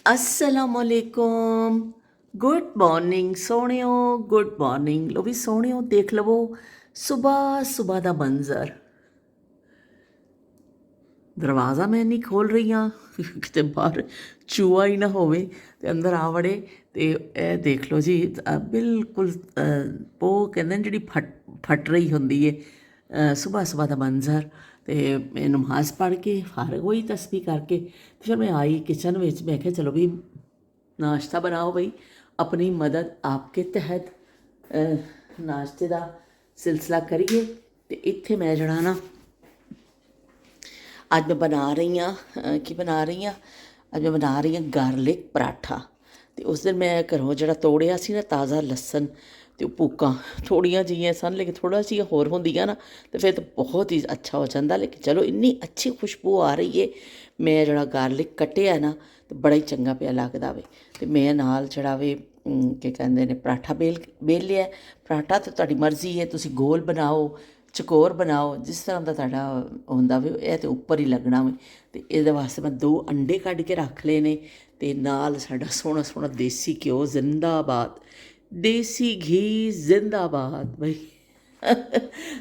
अस्सलामुअलैकुम। Good morning सोहणियो, good morning. लो भी सोहणियो, देख लवो सुबह सुबह का मंजर। दरवाज़ा मैं नहीं खोल रही हाँ किते बाहर चूहा ही ना होवे ते अंदर आ वड़े। ते ए देख लो जी, बिल्कुल पो कहते जी फट रही होंगी है। सुबह सुबह का मंजर। तो मैं नमाज पढ़ के फारग हुई तस्बीह करके, फिर मैं आई किचन में। मैं क्या चलो भी नाश्ता बनाओ बई, अपनी मदद आपके तहत नाश्ते का सिलसिला करिए। तो इत्थे मैं जड़ा ना अज मैं बना रही हाँ की बना रही हाँ, अज मैं बना रही हाँ गार्लिक पराठा। तो उस दिन मैं घरों जरा तोड़िया सी ना ताज़ा लसन, तो भूकां थोड़िया जिहियां सन, लेकिन थोड़ा जिहा होर होंदियां ना तो फिर तो बहुत ही अच्छा हो जाता। लेकिन चलो इन्नी अच्छी खुशबू आ रही है। मैं जरा गार्लिक कटिया ना तो बड़ा ही चंगा पिया लगदा वे। तो मैं नाल जड़ा वे की कहते हैं पराठा बेल लिया। पराठा तो तुहाडी मर्जी है, तुसीं गोल बनाओ चकोर बनाओ, जिस तरह का तुहाडा होंदा वे। यह तो उपर ही लगना वे। तो ये वास्ते मैं 2 अंडे कढ़ के रख ले ने, ते नाल साडा सोहना सोहना देसी घ्यो जिंदाबाद, देसी घी जिंदाबाद बई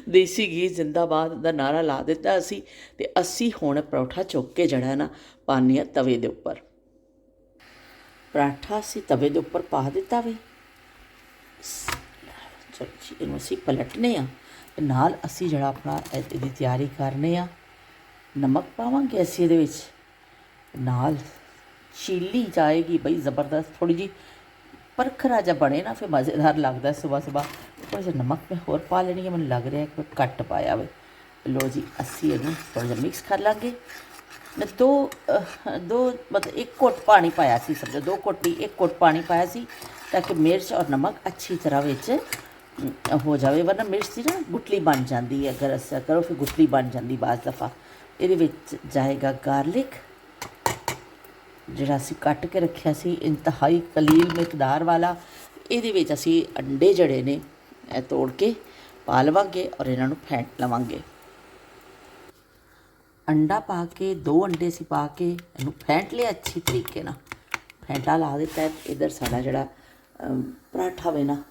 देसी घी जिंदाबाद का नारा ला दिता असी। ते असी हुण पराठा चुक के जड़ा है ना पाने तवे दे उपर। पराठा असी तवे दे उपर पा दिता वे। चलो जी इनू असी पलटने नाल असी जड़ा अपना इहदी तैयारी करने आ। नमक पावांगे असी इहदे विच, नाल चीली जाएगी बई ज़बरदस्त। थोड़ी जी परखरा जा बने ना फिर मज़ेदार लगता है सुबह सुबह। थोड़ा जा नमक मैं होर पा लेनी है, मैंने लग रहा है कि घट पाया वे। लो जी असी इनू थोड़ा जा मिक्स कर लाँगे। मैं दो मतलब 1 घुट पानी पाया सी, समझो 2 घुट नहीं 1 घुट पानी पाया सी, ताकि मिर्च और नमक अच्छी तरह विच हो जाए। वरना मिर्च की ना गुठली बन जाती है, अगर ऐसा करो फिर गुठली बन जाती बाज़ दफ़ा। ये जाएगा गार्लिक जिहड़ा असीं कट के रखिया सी, इंतहाई कलील मिकदार वाला। ये असी अंडे जड़े ने तोड़ के पा लवांगे और इन्हां नूं फेंट लवांगे। अंडा पा के 2 अंडे सी पा के इनू फेंट लिया अच्छी तरीके ना, फेंटा ला दिता है। इधर साडा जड़ा पराठा वे ना,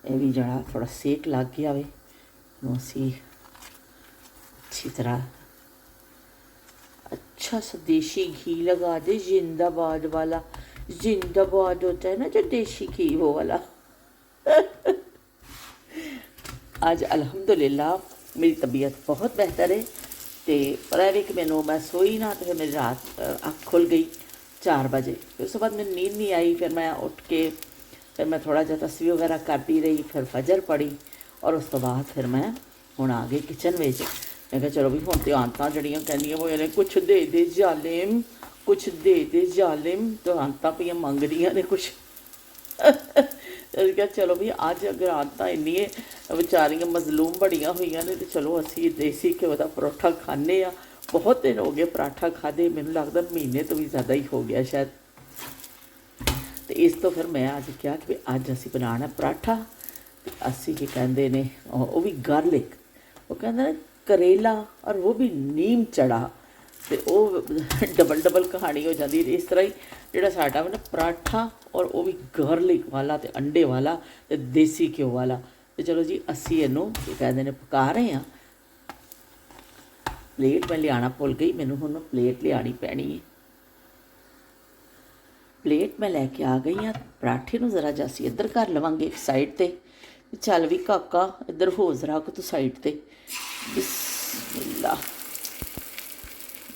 ये भी जड़ा थोड़ा सेक लग गया वे। असी अच्छी तरह अच्छा सा देसी घी लगा दे, जिंदाबाद वाला। जिंदाबाद होता है ना जो देसी घी, वो वाला। आज अल्हम्दुलिल्लाह मेरी तबीयत बहुत बेहतर है। तो पर है कि मैं सोई ना, तो फिर मेरी रात अख खुल गई 4 बजे। फिर उसके बाद मेरी नींद नहीं आई। फिर मैं उठ के फिर मैं थोड़ा जहा तस्वीर वगैरह करती रही, फिर फजर पढ़ी और उस तो बाद फिर मैं हुण आ गई किचन में। मैं कहा चलो भी हुण तो आंतां जड़ियां कहंदियां होईयां ने कुछ दे जालिम, कुछ दे जालिम। तो आंतां पईयां मंगदियां ने कुछ। क्या चलो भी अज अगर आदतां इन्नी बेचारियां मजलूम बड़ियां हुई ने, तो चलो असी देसी घ्यो का परोठा खाने। बहुत दिन हो गए पराठा खादे, मैनूं लगदा महीने तो भी ज़्यादा ही हो गया शायद। तो इस तो फिर मैं अज क्या कि अज असी बनाना पराठा। असी की कहते ने वो भी गार्लिक, वो कहते हैं करेला और वो भी नीम चढ़ा। तो वो डबल डबल कहानी हो जाती है। इस तरह ही जोड़ा साडा ना पराठा और वो भी गार्लिक वाला, तो अंडे वाला, तो देसी घ्यो वाला। तो चलो जी असी इनू कहते हैं पका रहे हैं। प्लेट मैं लिया भुल गई, मैनू हुण प्लेट लिया पैनी है। प्लेट मैं लैके आ गई हाँ। पराठे नूं जरा जा असीं इधर कर लवांगे एक साइड ते। चल भी काका इधर हो जरा को तू साइड ते। बिस्मिल्लाह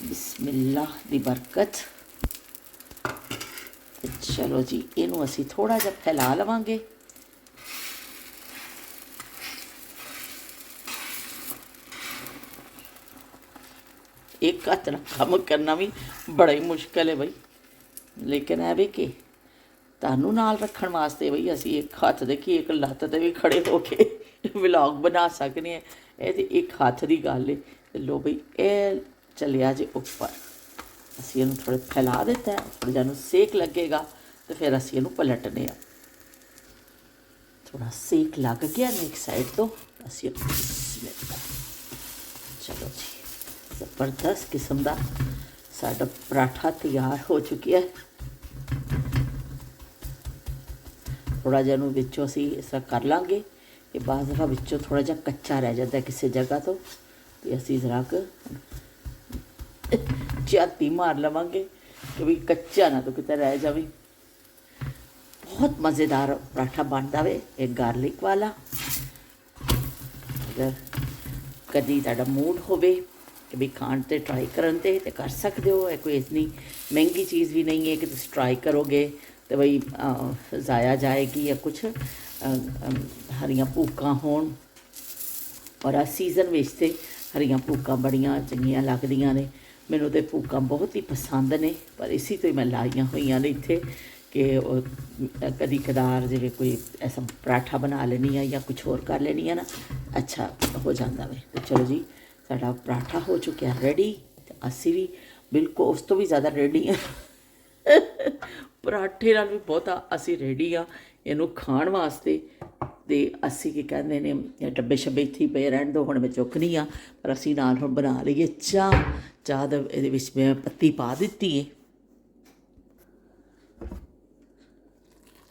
बिस्मिल्लाह दी बरकत। चलो जी इनू असी थोड़ा जा फैला लवांगे। एक हाथ नाल काम करना भी बड़ा ही मुश्किल है बई। लेकिन है भी कि तानू नाल रखण वास्ते बई असी एक हत्थ दे कि एक लत्त ते भी खड़े होके व्लॉग बना सकने हैं। ये तो एक हाथ की गल है। लो बई ए चलिया जे उपर। असी इनू थोड़ा फैला दिता है, थोड़ा जिहा सेक लगेगा तो फिर असी इनू पलटने। थोड़ा सेक लग गया ना एक साइड तो असी चलो जी ज़बरदस्त किस्म का साडा पराठा तैयार हो चुकी है। ਥੋੜ੍ਹਾ ਜਿਹਾ ਉਹਨੂੰ ਵਿੱਚੋਂ ਅਸੀਂ ਇਸ ਤਰ੍ਹਾਂ ਕਰ ਲਾਂਗੇ ਕਿ ਬਾਅਦ ਦਫਾ ਵਿੱਚੋਂ ਥੋੜ੍ਹਾ ਜਿਹਾ ਕੱਚਾ ਰਹਿ ਜਾਂਦਾ ਕਿਸੇ ਜਗ੍ਹਾ ਤੋਂ, ਅਤੇ ਅਸੀਂ ਜ਼ਰਾ ਕੁ ਝਾਤੀ ਮਾਰ ਲਵਾਂਗੇ ਕਿ ਵੀ ਕੱਚਾ ਨਾ ਤੋਂ ਕਿਤੇ ਰਹਿ ਜਾਵੇ। ਬਹੁਤ ਮਜ਼ੇਦਾਰ ਪਰਾਠਾ ਬਣਦਾ ਵੇ ਇਹ ਗਾਰਲਿਕ ਵਾਲਾ। ਅਗਰ ਕਦੀ ਤੁਹਾਡਾ ਮੂਡ ਹੋਵੇ ਕਿ ਵੀ ਖਾਣ 'ਤੇ ਟਰਾਈ ਕਰਨ 'ਤੇ ਕਰ ਸਕਦੇ ਹੋ। ਇਹ ਕੋਈ ਇਤਨੀ ਮਹਿੰਗੀ ਚੀਜ਼ ਵੀ ਨਹੀਂ ਹੈ ਕਿ ਤੁਸੀਂ ਟਰਾਈ ਕਰੋਗੇ ਤੇ ਬਈ ਜ਼ਾਇਆ ਜਾਏਗੀ ਜਾਂ ਕੁਛ। ਹਰੀਆਂ ਭੁੱਕਾਂ ਹੋਣ, ਔਰ ਆ ਸੀਜ਼ਨ ਵਿੱਚ ਤਾਂ ਹਰੀਆਂ ਭੁੱਕਾਂ ਬੜੀਆਂ ਚੰਗੀਆਂ ਲੱਗਦੀਆਂ ਨੇ। ਮੈਨੂੰ ਤਾਂ ਭੁੱਕਾਂ ਬਹੁਤ ਹੀ ਪਸੰਦ ਨੇ, ਪਰ ਇਸੀ ਤੋਂ ਹੀ ਮੈਂ ਲਾਈਆਂ ਹੋਈਆਂ ਨੇ ਇੱਥੇ ਕਿ ਉਹ ਕਦੀ ਕਦਾਰ ਜਿਵੇਂ ਕੋਈ ਐਸਾ ਪਰਾਠਾ ਬਣਾ ਲੈਣੀ ਆ ਜਾਂ ਕੁਛ ਹੋਰ ਕਰ ਲੈਣੀ ਆ ਨਾ, ਅੱਛਾ ਹੋ ਜਾਂਦਾ ਵੇ। ਤੇ ਚਲੋ ਜੀ, ਸਾਡਾ ਪਰਾਠਾ ਹੋ ਚੁੱਕਿਆ ਰੈਡੀ, ਅਤੇ ਅਸੀਂ ਵੀ ਬਿਲਕੁਲ ਉਸ ਤੋਂ ਵੀ ਜ਼ਿਆਦਾ ਰੈਡੀ ਹਾਂ। ਪਰਾਠੇ ਨਾਲ ਵੀ ਬਹੁਤਾ ਅਸੀਂ ਰੈਡੀ ਹਾਂ ਇਹਨੂੰ ਖਾਣ ਵਾਸਤੇ। ਅਤੇ ਅਸੀਂ ਕੀ ਕਹਿੰਦੇ ਨੇ ਡੱਬੇ ਸ਼ੱਬੇ ਇੱਥੇ ਹੀ ਪਏ ਰਹਿਣ ਦਿਓ, ਹੁਣ ਮੈਂ ਚੁੱਕਣੀ ਆ। ਪਰ ਅਸੀਂ ਨਾਲ ਹੁਣ ਬਣਾ ਲਈਏ ਚਾਹ। ਚਾਹ ਦਾ ਇਹਦੇ ਵਿੱਚ ਮੈਂ ਪੱਤੀ ਪਾ ਦਿੱਤੀ ਹੈ।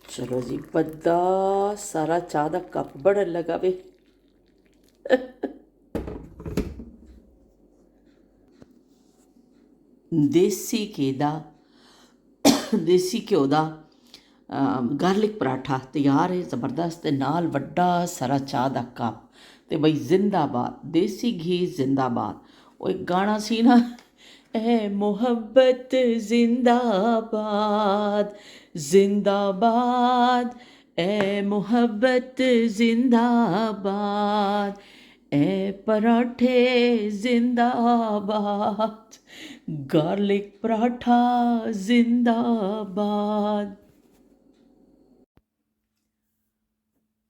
ਚਲੋ ਜੀ, ਵੱਡਾ ਸਾਰਾ ਚਾਹ ਦਾ ਕੱਪ ਬਣਨ ਲੱਗਾ ਵੇ। ਦੇਸੀ ਘਿਓ ਦਾ ਗਾਰਲਿਕ ਪਰਾਠਾ ਤਿਆਰ ਹੈ, ਜ਼ਬਰਦਸਤ। ਦੇ ਨਾਲ ਵੱਡਾ ਸਾਰਾ ਚਾਹ ਦਾ ਕੱਪ। ਅਤੇ ਬਈ ਜ਼ਿੰਦਾਬਾਦ ਦੇਸੀ ਘੀ, ਜ਼ਿੰਦਾਬਾਦ। ਉਹ ਇੱਕ ਗਾਣਾ ਸੀ ਨਾ, ਐ ਮੁਹੱਬਤ ਜ਼ਿੰਦਾਬਾਦ ਜ਼ਿੰਦਾਬਾਦ, ਐ ਮੁਹੱਬਤ ਜ਼ਿੰਦਾਬਾਦ, ਐ ਪਰਾਠੇ ਜ਼ਿੰਦਾਬਾਦ, ਗਾਰਲਿਕ ਪਰਾਠਾ ਜ਼ਿੰਦਾਬਾਦ।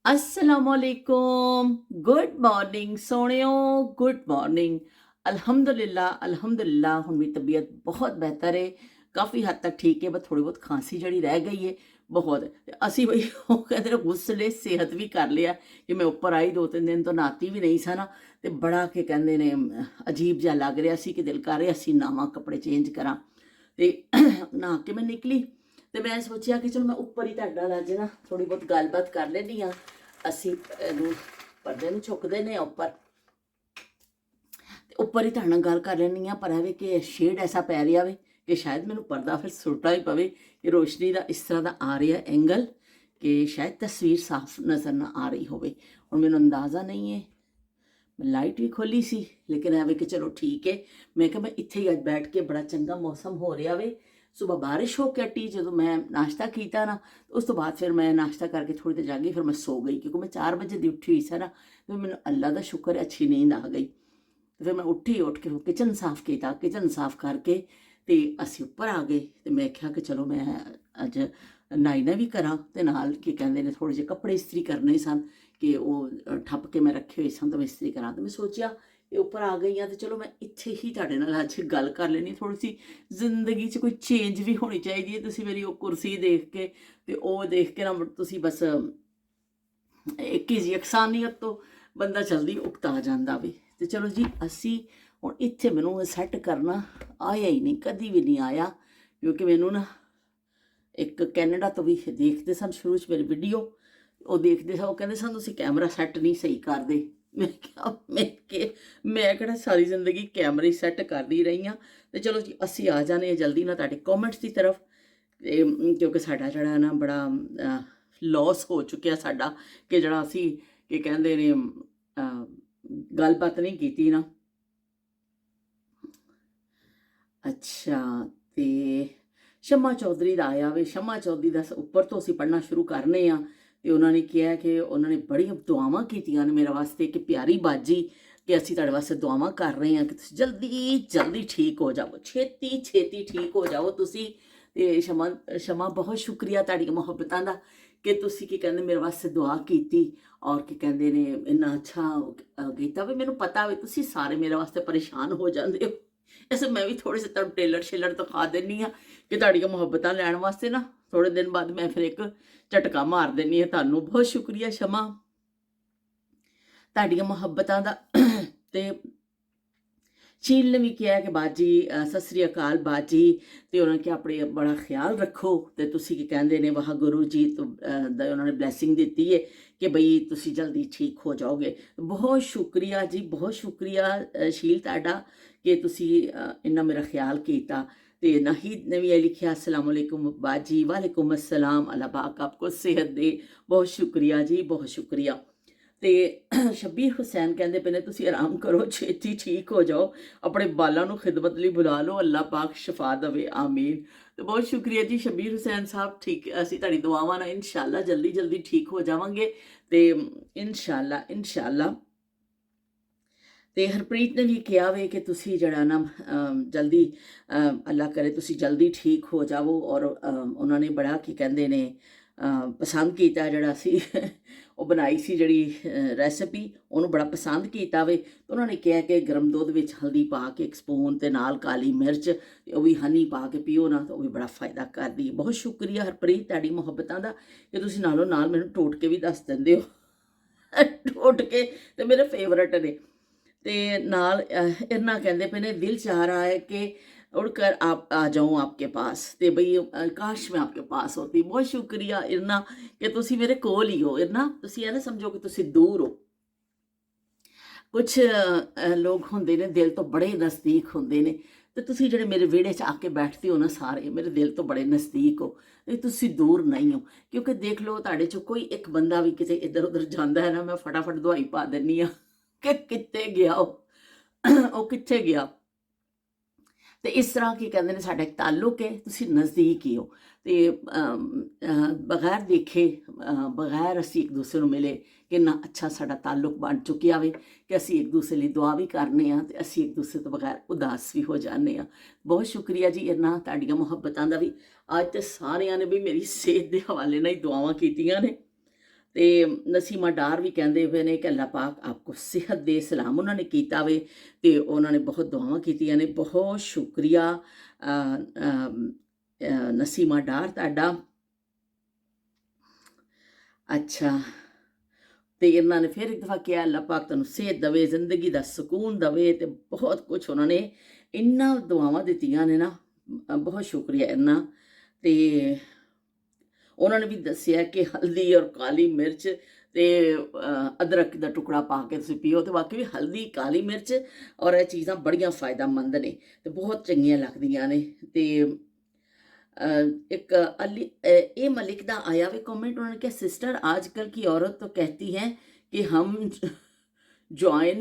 अस्सलामुअलैकुम, गुड मॉर्निंग सोहणियो, गुड मॉर्निंग। अल्हम्दुलिल्लाह ਹੁਣ ਮੇਰੀ ਤਬੀਅਤ ਬਹੁਤ ਬਿਹਤਰ ਹੈ, ਕਾਫੀ ਹੱਦ ਤੱਕ ਠੀਕ ਹੈ। ਬਸ ਥੋੜ੍ਹੀ ਬਹੁਤ ਖਾਂਸੀ ਜਿਹੜੀ ਰਹਿ ਗਈ ਹੈ ਬਹੁਤ। ਅਸੀਂ ਬਈ ਉਹ ਕਹਿੰਦੇ ਨੇ ਗੁਸਲੇ ਸਿਹਤ ਵੀ ਕਰ ਲਿਆ ਕਿ ਮੈਂ ਉੱਪਰ ਆਈ 2-3 ਦਿਨ ਤੋਂ ਨਹਾਤੀ ਵੀ ਨਹੀਂ ਸਾਂ ਨਾ, ਅਤੇ ਬੜਾ ਕਿ ਕਹਿੰਦੇ ਨੇ ਅਜੀਬ ਜਿਹਾ ਲੱਗ ਰਿਹਾ ਸੀ ਕਿ ਦਿਲ ਕਰ ਰਿਹਾ ਸੀ ਨਵਾਂ ਕੱਪੜੇ ਚੇਂਜ ਕਰਾਂ। ਅਤੇ ਨਹਾ ਕੇ ਮੈਂ ਨਿਕਲੀ ਅਤੇ ਮੈਂ ਸੋਚਿਆ ਕਿ ਚਲੋ ਮੈਂ ਉੱਪਰ ਹੀ ਤੁਹਾਡੇ ਨਾਲ ਅੱਜ ਨਾ ਥੋੜ੍ਹੀ ਬਹੁਤ ਗੱਲਬਾਤ ਕਰ ਲੈਂਦੀ ਹਾਂ। ਅਸੀਂ ਇਹਨੂੰ ਪਰਦੇ ਨੂੰ ਚੁੱਕਦੇ ਨੇ ਉੱਪਰ, ਅਤੇ ਉੱਪਰ ਹੀ ਤੁਹਾਡੇ ਨਾਲ ਗੱਲ ਕਰ ਲੈਂਦੀ ਹਾਂ। ਪਰ ਐਵੇਂ ਕਿ ਸ਼ੇਡ ਐਸਾ ਪੈ ਰਿਹਾ ਵੇ ਕਿ ਸ਼ਾਇਦ ਮੈਨੂੰ ਪਰਦਾ ਫਿਰ ਸੁੱਟਣਾ ਹੀ ਪਵੇ ਕਿ ਰੋਸ਼ਨੀ ਦਾ ਇਸ ਤਰ੍ਹਾਂ ਦਾ ਆ ਰਿਹਾ ਐਂਗਲ ਕਿ ਸ਼ਾਇਦ ਤਸਵੀਰ ਸਾਫ਼ ਨਜ਼ਰ ਨਾ ਆ ਰਹੀ ਹੋਵੇ। ਹੁਣ ਮੈਨੂੰ ਅੰਦਾਜ਼ਾ ਨਹੀਂ ਹੈ, ਮੈਂ ਲਾਈਟ ਵੀ ਖੋਲ੍ਹੀ ਸੀ, ਲੇਕਿਨ ਐਵੇਂ ਕਿ ਚਲੋ ਠੀਕ ਹੈ। ਮੈਂ ਕਿਹਾ ਮੈਂ ਇੱਥੇ ਹੀ ਅੱਜ ਬੈਠ ਕੇ, ਬੜਾ ਚੰਗਾ ਮੌਸਮ ਹੋ ਰਿਹਾ ਵੇ। ਸੁਬਾਹ ਬਾਰਿਸ਼ ਹੋ ਕੇ ਹਟੀ, ਜਦੋਂ ਮੈਂ ਨਾਸ਼ਤਾ ਕੀਤਾ ਨਾ, ਉਸ ਤੋਂ ਬਾਅਦ ਫਿਰ ਮੈਂ ਨਾਸ਼ਤਾ ਕਰਕੇ ਥੋੜ੍ਹੀ ਦੇਰ ਜਾਗੀ, ਫਿਰ ਮੈਂ ਸੋ ਗਈ ਕਿਉਂਕਿ ਮੈਂ 4 ਵਜੇ ਦੀ ਉੱਠੀ ਹੋਈ ਸੀ ਨਾ। ਫਿਰ ਮੈਨੂੰ ਅੱਲਾ ਦਾ ਸ਼ੁਕਰ ਹੈ ਅੱਛੀ ਨੀਂਦ ਆ ਗਈ। ਅਤੇ ਫਿਰ ਮੈਂ ਉੱਠ ਕੇ ਕਿਚਨ ਸਾਫ਼ ਕੀਤਾ। ਕਿਚਨ ਸਾਫ਼ ਕਰਕੇ ਅਤੇ ਅਸੀਂ ਉੱਪਰ ਆ ਗਏ। ਅਤੇ ਮੈਂ ਕਿਹਾ ਕਿ ਚਲੋ ਮੈਂ ਅੱਜ ਨਾਈਨਾ ਵੀ ਕਰਾਂ, ਅਤੇ ਨਾਲ ਕੀ ਕਹਿੰਦੇ ਨੇ ਥੋੜ੍ਹੇ ਜਿਹੇ ਕੱਪੜੇ ਇਸਤਰੀ ਕਰਨੇ ਸਨ ਕਿ ਉਹ ਠੱਪ ਕੇ ਮੈਂ ਰੱਖੇ ਹੋਏ ਸਨ, ਤਾਂ ਮੈਂ ਇਸਤਰੀ ਕਰਾਂ। ਅਤੇ ਮੈਂ ਸੋਚਿਆ ਇਹ ਉੱਪਰ ਆ ਗਈ ਹਾਂ ਅਤੇ ਚਲੋ ਮੈਂ ਇੱਥੇ ਹੀ ਤੁਹਾਡੇ ਨਾਲ ਅੱਜ ਗੱਲ ਕਰ ਲੈਣੀ। ਥੋੜ੍ਹੀ ਸੀ ਜ਼ਿੰਦਗੀ 'ਚ ਕੋਈ ਚੇਂਜ ਵੀ ਹੋਣੀ ਚਾਹੀਦੀ ਹੈ। ਤੁਸੀਂ ਮੇਰੀ ਉਹ ਕੁਰਸੀ ਦੇਖ ਕੇ ਅਤੇ ਉਹ ਦੇਖ ਕੇ ਨਾ ਤੁਸੀਂ ਬਸ ਇੱਕ ਹੀ ਯਕਸਾਨੀਅਤ ਤੋਂ ਬੰਦਾ ਜਲਦੀ ਉਕਤਾ ਜਾਂਦਾ ਵੀ। ਅਤੇ ਚਲੋ ਜੀ, ਅਸੀਂ ਹੁਣ ਇੱਥੇ ਮੈਨੂੰ ਸੈੱਟ ਕਰਨਾ ਆਇਆ ਹੀ ਨਹੀਂ, ਕਦੀ ਵੀ ਨਹੀਂ ਆਇਆ। ਕਿਉਂਕਿ ਮੈਨੂੰ ਨਾ ਇੱਕ ਕੈਨੇਡਾ ਤੋਂ ਵੀ ਦੇਖਦੇ ਸਨ ਸ਼ੁਰੂ 'ਚ ਮੇਰੀ ਵੀਡੀਓ, ਉਹ ਦੇਖਦੇ ਸਨ, ਉਹ ਕਹਿੰਦੇ ਸਨ ਤੁਸੀਂ ਕੈਮਰਾ ਸੈੱਟ ਨਹੀਂ ਸਹੀ ਕਰਦੇ। ਮੈਂ ਕਿਹਾ ਮੈਂ ਕਿਹੜਾ ਸਾਰੀ ਜ਼ਿੰਦਗੀ ਕੈਮਰੇ ਸੈੱਟ ਕਰਦੀ ਰਹੀ ਹਾਂ। ਅਤੇ ਚਲੋ ਜੀ, ਅਸੀਂ ਆ ਜਾਂਦੇ ਹਾਂ ਜਲਦੀ ਨਾਲ ਤੁਹਾਡੇ ਕੌਮੈਂਟਸ ਦੀ ਤਰਫ। ਅਤੇ ਕਿਉਂਕਿ ਸਾਡਾ ਜਿਹੜਾ ਨਾ ਬੜਾ ਲੋਸ ਹੋ ਚੁੱਕਿਆ ਸਾਡਾ, ਕਿ ਜਿਹੜਾ ਅਸੀਂ ਕੀ ਕਹਿੰਦੇ ਨੇ ਗੱਲਬਾਤ ਨਹੀਂ ਕੀਤੀ ਨਾ। ਅੱਛਾ, ਅਤੇ ਸ਼ਮਾ ਚੌਧਰੀ ਦਾ ਆਇਆ ਵੇ। ਸ਼ਮਾ ਚੌਧਰੀ ਦਾ ਉੱਪਰ ਤੋਂ ਅਸੀਂ ਪੜ੍ਹਨਾ ਸ਼ੁਰੂ ਕਰਨੇ ਆ। ਅਤੇ ਉਹਨਾਂ ਨੇ ਕਿਹਾ ਕਿ ਉਹਨਾਂ ਨੇ ਬੜੀਆਂ ਦੁਆਵਾਂ ਕੀਤੀਆਂ ਨੇ ਮੇਰੇ ਵਾਸਤੇ ਕਿ ਪਿਆਰੀ ਬਾਜੀ, ਕਿ ਅਸੀਂ ਤੁਹਾਡੇ ਵਾਸਤੇ ਦੁਆਵਾਂ ਕਰ ਰਹੇ ਹਾਂ ਕਿ ਤੁਸੀਂ ਜਲਦੀ ਠੀਕ ਹੋ ਜਾਵੋ, ਛੇਤੀ ਠੀਕ ਹੋ ਜਾਓ ਤੁਸੀਂ। ਅਤੇ ਸ਼ਮਾ ਬਹੁਤ ਸ਼ੁਕਰੀਆ ਤੁਹਾਡੀਆਂ ਮੁਹੱਬਤਾਂ ਦਾ ਕਿ ਤੁਸੀਂ ਕੀ ਕਹਿੰਦੇ ਮੇਰੇ ਵਾਸਤੇ ਦੁਆ ਕੀਤੀ, ਔਰ ਕੀ ਕਹਿੰਦੇ ਨੇ ਇੰਨਾ ਅੱਛਾ ਕੀਤਾ ਵੀ। ਮੈਨੂੰ ਪਤਾ ਵੀ ਤੁਸੀਂ ਸਾਰੇ ਮੇਰੇ ਵਾਸਤੇ ਪਰੇਸ਼ਾਨ ਹੋ ਜਾਂਦੇ ਹੋ, ਐਸੇ ਮੈਂ ਵੀ ਥੋੜ੍ਹੇ ਜਿਹੇ ਤੁਹਾਨੂੰ ਟੇਲਰ ਦਿਖਾ ਦਿੰਦੀ ਹਾਂ ਕਿ ਤੁਹਾਡੀਆਂ ਮੁਹੱਬਤਾਂ ਲੈਣ ਵਾਸਤੇ ਨਾ ਥੋੜ੍ਹੇ ਦਿਨ ਬਾਅਦ ਮੈਂ ਫਿਰ ਇੱਕ ਝਟਕਾ ਮਾਰ ਦਿੰਦੀ ਹਾਂ ਤੁਹਾਨੂੰ। ਬਹੁਤ ਸ਼ੁਕਰੀਆ ਸ਼ਮਾ ਤੁਹਾਡੀਆਂ ਮੁਹੱਬਤਾਂ ਦਾ। ਅਤੇ ਸ਼ੀਲ ਨੇ ਵੀ ਕਿਹਾ ਕਿ ਬਾਜੀ ਸਤਿ ਸ੍ਰੀ ਅਕਾਲ ਬਾਜੀ, ਤੇ ਉਹਨਾਂ ਨੇ ਕਿਹਾ ਆਪਣੇ ਬੜਾ ਖਿਆਲ ਰੱਖੋ, ਤੇ ਤੁਸੀਂ ਕੀ ਕਹਿੰਦੇ ਨੇ ਵਾਹਿਗੁਰੂ ਜੀ ਤੋਂ ਦਾ ਉਹਨਾਂ ਨੇ ਬਲੈਸਿੰਗ ਦਿੱਤੀ ਹੈ ਕਿ ਬਈ ਤੁਸੀਂ ਜਲਦੀ ਠੀਕ ਹੋ ਜਾਓਗੇ। ਬਹੁਤ ਸ਼ੁਕਰੀਆ ਜੀ, ਬਹੁਤ ਸ਼ੁਕਰੀਆ ਸ਼ੀਲ ਤੁਹਾਡਾ ਕਿ ਤੁਸੀਂ ਇੰਨਾ ਮੇਰਾ ਖਿਆਲ ਕੀਤਾ। ਤੇ ਨਾਹੀਦ ਨੇ ਵੀ ਇਹ ਲਿਖਿਆ ਅਸਲਾਮ ਵਾਲੇकुम ਬਾਜੀ, ਵਾਲੇकुम अस्सलाम, अल्लाह पाक आपको सेहत दे। बहुत शुक्रिया जी, बहुत शुक्रिया। ਤੇ ਸ਼ਬੀਰ ਹੁਸੈਨ ਕਹਿੰਦੇ ਪਏ ਨੇ ਤੁਸੀਂ ਆਰਾਮ ਕਰੋ, ਛੇਤੀ ਠੀਕ ਹੋ ਜਾਓ, ਆਪਣੇ ਬਾਲਾਂ ਨੂੰ ਖਿਦਮਤ ਲਈ ਬੁਲਾ ਲਓ, ਅੱਲਾਹ ਪਾਕ ਸ਼ਿਫਾ ਦੇਵੇ, ਆਮੀਨ। ਤੇ ਬਹੁਤ ਸ਼ੁਕਰੀਆ ਜੀ ਸ਼ਬੀਰ ਹੁਸੈਨ ਸਾਹਿਬ, ਠੀਕ ਅਸੀਂ ਤੁਹਾਡੀ ਦੁਆਵਾਂ ਨਾਲ ਇਨਸ਼ਾਅੱਲਾ ਜਲਦੀ ਜਲਦੀ ਠੀਕ ਹੋ ਜਾਵਾਂਗੇ, ਤੇ ਇਨਸ਼ਾਅੱਲਾ ਇਨਸ਼ਾਅੱਲਾ। ਤੇ ਹਰਪ੍ਰੀਤ ਨੇ ਵੀ ਕਿਹਾ ਵੇ ਕਿ ਤੁਸੀਂ ਜਿਹੜਾ ਨਾ ਜਲਦੀ ਅੱਲਾ ਕਰੇ ਤੁਸੀਂ ਜਲਦੀ ਠੀਕ ਹੋ ਜਾਵੋ, ਔਰ ਉਹਨਾਂ ਨੇ ਬੜਾ ਕੀ ਕਹਿੰਦੇ ਨੇ ਪਸੰਦ ਕੀਤਾ ਜਿਹੜਾ ਸੀ ਉਹ ਬਣਾਈ ਸੀ ਜਿਹੜੀ ਰੈਸਿਪੀ, ਉਹਨੂੰ ਬੜਾ ਪਸੰਦ ਕੀਤਾ ਵੇ। ਤੇ ਉਹਨਾਂ ਨੇ ਕਿਹਾ ਕਿ ਗਰਮ ਦੁੱਧ ਵਿੱਚ ਹਲਦੀ ਪਾ ਕੇ 1 ਸਪੂਨ ਤੇ ਨਾਲ ਕਾਲੀ ਮਿਰਚ, ਤੇ ਉਹ ਵੀ ਹਨੀ ਪਾ ਕੇ ਪੀਓ ਨਾ, ਤਾਂ ਉਹ ਵੀ ਬੜਾ ਫਾਇਦਾ ਕਰਦੀ ਹੈ। ਬਹੁਤ ਸ਼ੁਕਰੀਆ ਹਰਪ੍ਰੀਤ ਤੁਹਾਡੀ ਮੁਹੱਬਤਾਂ ਦਾ ਕਿ ਤੁਸੀਂ ਨਾਲੋਂ ਨਾਲ ਮੈਨੂੰ ਟੋਟ ਕੇ ਵੀ ਦੱਸ ਦਿੰਦੇ ਹੋ ਟੋਟ ਕੇ ਤੇ ਮੇਰੇ ਫੇਵਰਟ ਨੇ। ਤੇ ਨਾਲ ਇਰਨਾ ਕਹਿੰਦੇ ਪਏ ਨੇ ਦਿਲ ਚਾਹ ਰਹਾ ਹੈ ਕਿ उड़कर आप आ जाऊँ आपके पास, ਤੇ ਬਈ ਕਾਸ਼ ਮੈਂ ਆਪਕੇ ਪਾਸ ਹੋਤੀ। ਬਹੁਤ ਸ਼ੁਕਰੀਆ ਇਰਨਾ ਕਿ ਤੁਸੀਂ ਮੇਰੇ ਕੋਲ ਹੀ ਹੋ। ਇਰਨਾ ਤੁਸੀਂ ਇਹ ਨਾ ਸਮਝੋ ਕਿ ਤੁਸੀਂ ਦੂਰ ਹੋ। ਕੁਝ ਲੋਕ ਹੁੰਦੇ ਨੇ ਦਿਲ ਤੋਂ ਬੜੇ ਨਜ਼ਦੀਕ ਹੁੰਦੇ ਨੇ, ਤੇ ਤੁਸੀਂ ਜਿਹੜੇ ਮੇਰੇ ਵਿਹੜੇ 'ਚ ਆ ਕੇ ਬੈਠਦੇ ਹੋ ਨਾ ਸਾਰੇ ਮੇਰੇ ਦਿਲ ਤੋਂ ਬੜੇ ਨਜ਼ਦੀਕ ਹੋ, ਤੇ ਤੁਸੀਂ ਦੂਰ ਨਹੀਂ ਹੋ। ਕਿਉਂਕਿ ਦੇਖ ਲਓ ਤੁਹਾਡੇ 'ਚੋਂ ਕੋਈ ਇੱਕ ਬੰਦਾ ਵੀ ਕਿਤੇ ਇੱਧਰ ਉੱਧਰ ਜਾਂਦਾ ਹੈ ਨਾ, ਮੈਂ ਫਟਾਫਟ ਦਵਾਈ ਪਾ ਦਿੰਦੀ ਹਾਂ ਕਿ ਕਿੱਥੇ ਗਿਆ ਉਹ ਕਿੱਥੇ ਗਿਆ। ਤੇ ਇਸ ਤਰ੍ਹਾਂ ਕੀ ਕਹਿੰਦੇ ਨੇ ਸਾਡਾ ਇੱਕ ਤਾਲੁਕ ਹੈ, ਤੁਸੀਂ ਨਜ਼ਦੀਕ ਹੀ ਹੋ। ਤੇ ਬਗੈਰ ਦੇਖੇ ਬਗੈਰ ਅਸੀਂ ਇੱਕ ਦੂਸਰੇ ਨੂੰ ਮਿਲੇ ਕਿੰਨਾ ਅੱਛਾ ਸਾਡਾ ਤਾਲੁਕ ਬਣ ਚੁੱਕਿਆ ਵੇ ਕਿ ਅਸੀਂ ਇੱਕ ਦੂਸਰੇ ਲਈ ਦੁਆ ਵੀ ਕਰਨੇ ਆ, ਤੇ ਅਸੀਂ ਇੱਕ ਦੂਸਰੇ ਤੋਂ ਬਗੈਰ ਉਦਾਸ ਵੀ ਹੋ ਜਾਂਦੇ ਆ। ਬਹੁਤ ਸ਼ੁਕਰੀਆ ਜੀ ਇਹਨਾਂ ਤੁਹਾਡੀਆਂ ਮੁਹੱਬਤਾਂ ਦਾ ਵੀ। ਅੱਜ ਤੇ ਸਾਰਿਆਂ ਨੇ ਵੀ ਮੇਰੀ ਸਿਹਤ ਦੇ ਹਵਾਲੇ ਨਾਲ ਹੀ ਦੁਆਵਾਂ ਕੀਤੀਆਂ ਨੇ। ਤੇ ਨਸੀਮਾ ਡਾਰ ਵੀ ਕਹਿੰਦੇ ਪਏ ਨੇ ਕਿ ਅੱਲਾਹ ਪਾਕ ਆਪਕੋ ਸਿਹਤ ਦੇ, ਸਲਾਮ ਉਹਨਾਂ ਨੇ ਕੀਤਾ ਵੇ, ਤੇ ਉਹਨਾਂ ਨੇ ਬਹੁਤ ਦੁਆਵਾਂ ਕੀਤੀਆਂ ਨੇ। ਬਹੁਤ ਸ਼ੁਕਰੀਆ ਨਸੀਮਾ ਡਾਰ ਤੁਹਾਡਾ। ਅੱਛਾ, ਤੇ ਇਹਨਾਂ ਨੇ ਫਿਰ ਇੱਕ ਦਫਾ ਕਿਹਾ ਅੱਲਾਹ ਪਾਕ ਤੁਹਾਨੂੰ ਸਿਹਤ ਦੇਵੇ, ਜ਼ਿੰਦਗੀ ਦਾ ਸਕੂਨ ਦੇਵੇ, ਤੇ ਬਹੁਤ ਕੁਛ ਉਹਨਾਂ ਨੇ ਇੰਨਾ ਦੁਆਵਾਂ ਦਿੱਤੀਆਂ ਨੇ ਨਾ। ਬਹੁਤ ਸ਼ੁਕਰੀਆ ਇਹਨਾਂ। ਤੇ ਉਹਨਾਂ ਨੇ ਵੀ ਦੱਸਿਆ ਕਿ ਹਲਦੀ ਔਰ ਕਾਲੀ ਮਿਰਚ ਤੇ ਅਦਰਕ ਦਾ ਟੁਕੜਾ ਪਾ ਕੇ ਤੁਸੀਂ ਪੀਓ, ਤੇ ਵਾਕਈ ਵੀ ਹਲਦੀ ਕਾਲੀ ਮਿਰਚ ਔਰ ਇਹ ਚੀਜ਼ਾਂ ਬੜੀਆਂ ਫਾਇਦਾਮੰਦ ਨੇ ਤੇ ਬਹੁਤ ਚੰਗੀਆਂ ਲੱਗਦੀਆਂ ਨੇ। ਤੇ एक ए मलिक ਦਾ ਆਇਆ ਵੇ कमेंट, उन्होंने कहा सिस्टर आजकल की औरत तो कहती है कि हम जॉइन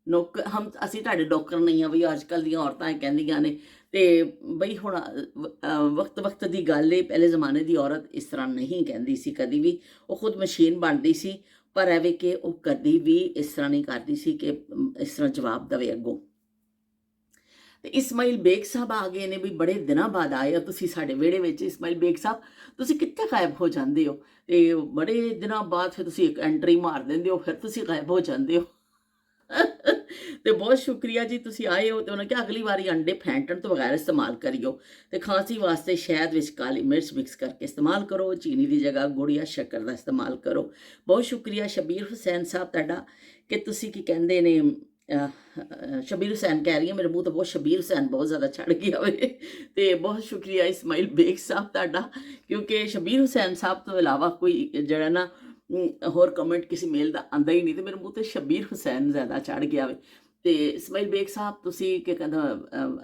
नौकर हम ਅਸੀਂ ਤੁਹਾਡੇ ਡੋਕਰ ਨਹੀਂ ਆ ਵੀ ਅੱਜ ਕੱਲ੍ਹ ਦੀਆਂ ਔਰਤਾਂ ਇਹ ਕਹਿੰਦੀਆਂ ਨੇ। ਤੇ ਬਈ ਹੁਣ ਵਕਤ ਵਕਤ ਦੀ ਗੱਲ ਏ, ਪਹਿਲੇ ਜ਼ਮਾਨੇ ਦੀ ਔਰਤ ਇਸ ਤਰ੍ਹਾਂ ਨਹੀਂ ਕਹਿੰਦੀ ਸੀ ਕਦੀ ਵੀ, ਉਹ ਖੁਦ ਮਸ਼ੀਨ ਬਣਦੀ ਸੀ, ਪਰ ਐਵੇਂ ਕਿ ਉਹ ਕਦੀ ਵੀ ਇਸ ਤਰ੍ਹਾਂ ਨਹੀਂ ਕਰਦੀ ਸੀ ਕਿ ਇਸ ਤਰ੍ਹਾਂ ਜਵਾਬ ਦੇਵੇ ਅੱਗੋਂ। ਤੇ ਇਸਮਾਈਲ ਬੇਗ ਸਾਹਿਬ ਆ ਗਏ ਨੇ ਵੀ, ਬੜੇ ਦਿਨਾਂ ਬਾਅਦ ਆਏ ਹੋ ਤੁਸੀਂ ਸਾਡੇ ਵਿਹੜੇ ਵਿੱਚ। ਇਸਮਾਈਲ ਬੇਗ ਸਾਹਿਬ ਤੁਸੀਂ ਕਿੱਥੇ ਗਾਇਬ ਹੋ ਜਾਂਦੇ ਹੋ, ਤੇ ਬੜੇ ਦਿਨਾਂ ਬਾਅਦ ਫਿਰ ਤੁਸੀਂ ਇੱਕ ਐਂਟਰੀ ਮਾਰ ਦਿੰਦੇ ਹੋ, ਫਿਰ ਤੁਸੀਂ ਗਾਇਬ ਹੋ ਜਾਂਦੇ ਹੋ ਤੇ ਬਹੁਤ ਸ਼ੁਕਰੀਆ ਜੀ ਤੁਸੀਂ ਆਏ ਹੋ। ਤੇ ਉਹਨਾਂ ਕਿਹਾ ਅਗਲੀ ਵਾਰੀ ਅੰਡੇ ਫੈਂਟਣ ਤੋਂ ਬਗੈਰ ਇਸਤੇਮਾਲ ਕਰਿਓ, ਤੇ ਖਾਂਸੀ ਵਾਸਤੇ ਸ਼ਹਿਦ ਵਿੱਚ ਕਾਲੀ ਮਿਰਚ ਮਿਕਸ ਕਰਕੇ ਇਸਤੇਮਾਲ ਕਰੋ, ਚੀਨੀ ਦੀ ਜਗ੍ਹਾ ਗੁੜ ਜਾਂ ਸ਼ੱਕਰ ਦਾ ਇਸਤੇਮਾਲ ਕਰੋ। ਬਹੁਤ ਸ਼ੁਕਰੀਆ ਸ਼ਬੀਰ ਹੁਸੈਨ ਸਾਹਿਬ ਤੁਹਾਡਾ ਕਿ ਤੁਸੀਂ ਕੀ ਕਹਿੰਦੇ ਨੇ ਸ਼ਬੀਰ ਹੁਸੈਨ ਕਹਿ ਰਹੀ ਹਾਂ, ਮੇਰੇ ਮੂੰਹ ਤੋਂ ਬਹੁਤ ਸ਼ਬੀਰ ਹੁਸੈਨ ਬਹੁਤ ਜ਼ਿਆਦਾ ਛੜ ਗਿਆ ਹੋਵੇ। ਤੇ ਬਹੁਤ ਸ਼ੁਕਰੀਆ ਇਸਮਾਈਲ ਬੇਗ ਸਾਹਿਬ ਤੁਹਾਡਾ, ਕਿਉਂਕਿ ਸ਼ਬੀਰ ਹੁਸੈਨ ਸਾਹਿਬ ਤੋਂ ਇਲਾਵਾ ਕੋਈ ਜਿਹੜਾ ਨਾ ਹੋਰ ਕਮੈਂਟ ਕਿਸੇ ਮੇਲ ਦਾ ਆਂਦਾ ਹੀ ਨਹੀਂ, ਤੇ ਮੇਰੇ ਮੂੰਹ ਤੇ ਸ਼ਬੀਰ ਹੁਸੈਨ ਜ਼ਿਆਦਾ ਚੜ ਗਿਆ ਵੇ। ਤੇ ਇਸਮਾਈਲ ਬੇਗ ਸਾਹਿਬ ਤੁਸੀਂ ਕੀ ਕਹਿੰਦਾ